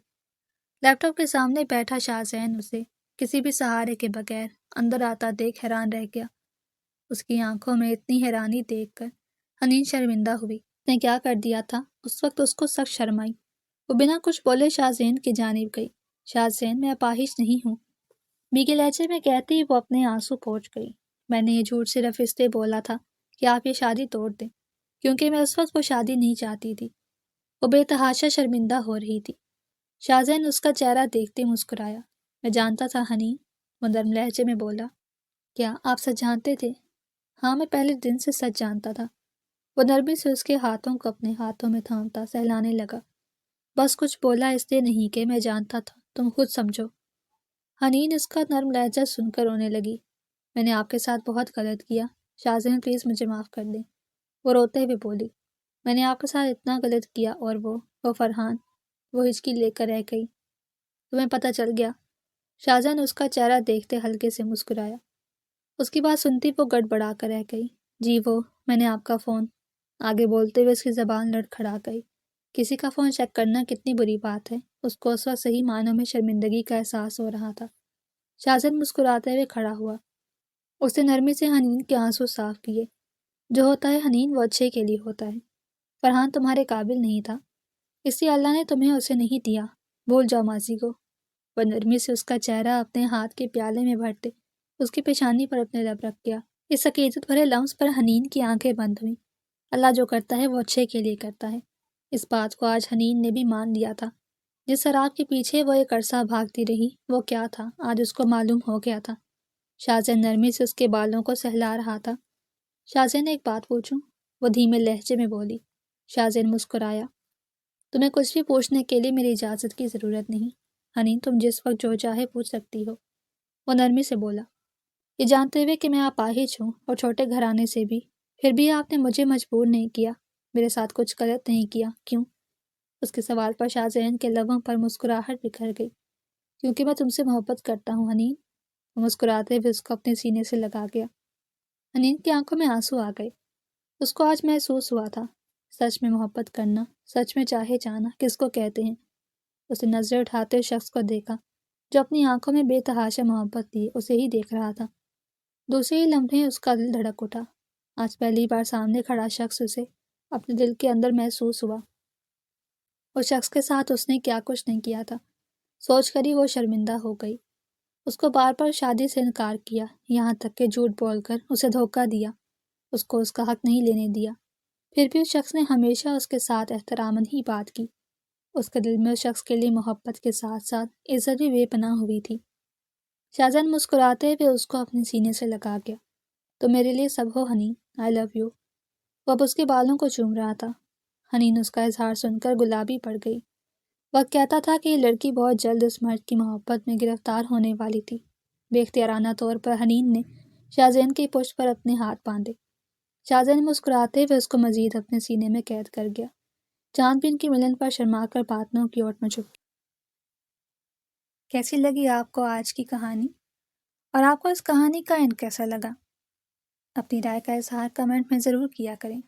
لیپ ٹاپ کے سامنے بیٹھا شاہزین اسے کسی بھی سہارے کے بغیر اندر آتا دیکھ حیران رہ گیا۔ اس کی آنکھوں میں اتنی حیرانی دیکھ کر حنین شرمندہ ہوئی۔ اس نے کیا کر دیا تھا؟ اس وقت اس کو سخت شرم آئی۔ وہ بنا کچھ بولے شاہزین کی جانب گئی۔ شاہزین، میں اپاہج نہیں ہوں، بھیگے لہجے میں کہتی وہ اپنے آنسو پوچھ گئی۔ میں نے یہ جھوٹ صرف اس لیے بولا تھا کہ آپ یہ شادی توڑ دیں، کیونکہ میں اس وقت وہ شادی نہیں چاہتی تھی۔ وہ بے تحاشا شرمندہ ہو رہی تھی۔ شاہزین اس کا چہرہ دیکھتے مسکرایا۔ میں جانتا تھا حنین، وہ نرم لہجے میں بولا۔ کیا آپ سچ جانتے تھے؟ ہاں، میں پہلے دن سے سچ جانتا تھا۔ وہ نرمی سے اس کے ہاتھوں کو اپنے ہاتھوں میں تھامتا سہلانے لگا۔ بس کچھ بولا اس لیے نہیں کہ میں جانتا تھا، تم خود سمجھو۔ حنین اس کا نرم لہجہ سن کر رونے لگی۔ میں نے آپ کے ساتھ بہت غلط کیا، شاہزین پلیز مجھے معاف کر دیں، وہ روتے ہوئے بولی۔ میں نے آپ کے ساتھ اتنا غلط کیا اور وہ فرحان، وہ ہچکی لے کر رہ گئی۔ تمہیں پتہ چل گیا؟ شاہزین اس کا چہرہ دیکھتے ہلکے سے مسکرایا۔ اس کی بات سنتی وہ گڑبڑا کر رہ گئی۔ جی، میں نے آپ کا فون آگے بولتے ہوئے اس کی زبان لڑکھڑا گئی۔ کسی کا فون چیک کرنا کتنی بری بات ہے۔ اس کو اس وقت صحیح معنوں میں شرمندگی کا احساس ہو رہا تھا۔ شاہزن مسکراتے ہوئے کھڑا ہوا۔ اس نے نرمی سے حنین کے آنسو صاف کیے۔ جو ہوتا ہے حنین وہ اچھے کے لیے ہوتا ہے۔ فرحان تمہارے قابل نہیں تھا، اس لیے اللہ نے تمہیں اسے نہیں دیا۔ بھول جاؤ ماضی کو۔ وہ نرمی سے اس کا چہرہ اپنے ہاتھ کے پیالے میں بھرتے اس کی پیشانی پر اپنے لب رکھ گیا۔ اس عقیدت بھرے لمس پر حنین کی آنکھیں بند ہوئیں۔ اللہ جو کرتا ہے وہ اچھے کے لیے کرتا ہے۔ اس بات کو آج حنین نے بھی مان لیا تھا۔ جس سراب کے پیچھے وہ ایک عرصہ بھاگتی رہی وہ کیا تھا آج اس کو معلوم ہو گیا تھا۔ شاہزین نرمی سے اس کے بالوں کو سہلا رہا تھا۔ شاہزین نے ایک بات پوچھوں؟ وہ دھیمے لہجے میں بولی۔ شاہزین مسکرایا۔ تمہیں کچھ بھی پوچھنے کے لیے میری اجازت کی ضرورت نہیں حنین، تم جس وقت جو چاہے پوچھ سکتی ہو۔ وہ نرمی سے بولا۔ یہ جانتے ہوئے کہ میں اپاہج ہوں اور چھوٹے گھرانے سے بھی، پھر بھی آپ نے مجھے مجبور نہیں کیا، میرے ساتھ کچھ غلط نہیں کیا، کیوں؟ اس کے سوال پر شاہزین کے لبوں پر مسکراہٹ بکھر گئی۔ کیونکہ میں تم سے محبت کرتا ہوں حنین۔ وہ مسکراتے ہوئے اس کو اپنے سینے سے لگا گیا۔ حنین کی آنکھوں میں آنسو آ گئے۔ اس کو آج محسوس ہوا تھا سچ میں محبت کرنا، سچ میں چاہے جانا کس کو کہتے ہیں۔ اس نے نظریں اٹھاتے شخص کو دیکھا جو اپنی آنکھوں میں بے تحاشا محبت لیے اسے ہی دیکھ رہا تھا۔ دوسرے ہی لمحے اس کا دل دھڑک اٹھا۔ آج پہلی بار سامنے کھڑا شخص اسے اپنے دل کے اندر محسوس ہوا۔ اس شخص کے ساتھ اس نے کیا کچھ نہیں کیا تھا، سوچ کر ہی وہ شرمندہ ہو گئی۔ اس کو بار بار شادی سے انکار کیا، یہاں تک کہ جھوٹ بول کر اسے دھوکہ دیا، اس کو اس کا حق نہیں لینے دیا۔ پھر بھی اس شخص نے ہمیشہ اس کے ساتھ احتراماً ہی بات کی۔ اس کے دل میں اس شخص کے لیے محبت کے ساتھ ساتھ عزت بھی بے پناہ ہوئی تھی۔ شاہزان مسکراتے ہوئے اس کو اپنے سینے سے لگا گیا۔ تو میرے لیے سب ہو حنین، آئی لو یو۔ وہ اب اس کے بالوں کو چوم رہا تھا۔ حنین اس کا اظہار سن کر گلابی پڑ گئی۔ وقت کہتا تھا کہ یہ لڑکی بہت جلد اس مرد کی محبت میں گرفتار ہونے والی تھی۔ بے اختیارانہ طور پر حنین نے شاہزین کی پشت پر اپنے ہاتھ باندھے۔ شاہزین مسکراتے ہوئے اس کو مزید اپنے سینے میں قید کر گیا۔ چاند بھی ان کی ملن پر شرما کر باتنوں کی اوٹ میں چھپ گیا۔ کیسی لگی آپ کو آج کی کہانی؟ اور آپ کو اس کہانی کا اینڈ کیسا لگا؟ اپنی رائے کا اظہار کمنٹ میں ضرور کیا کریں۔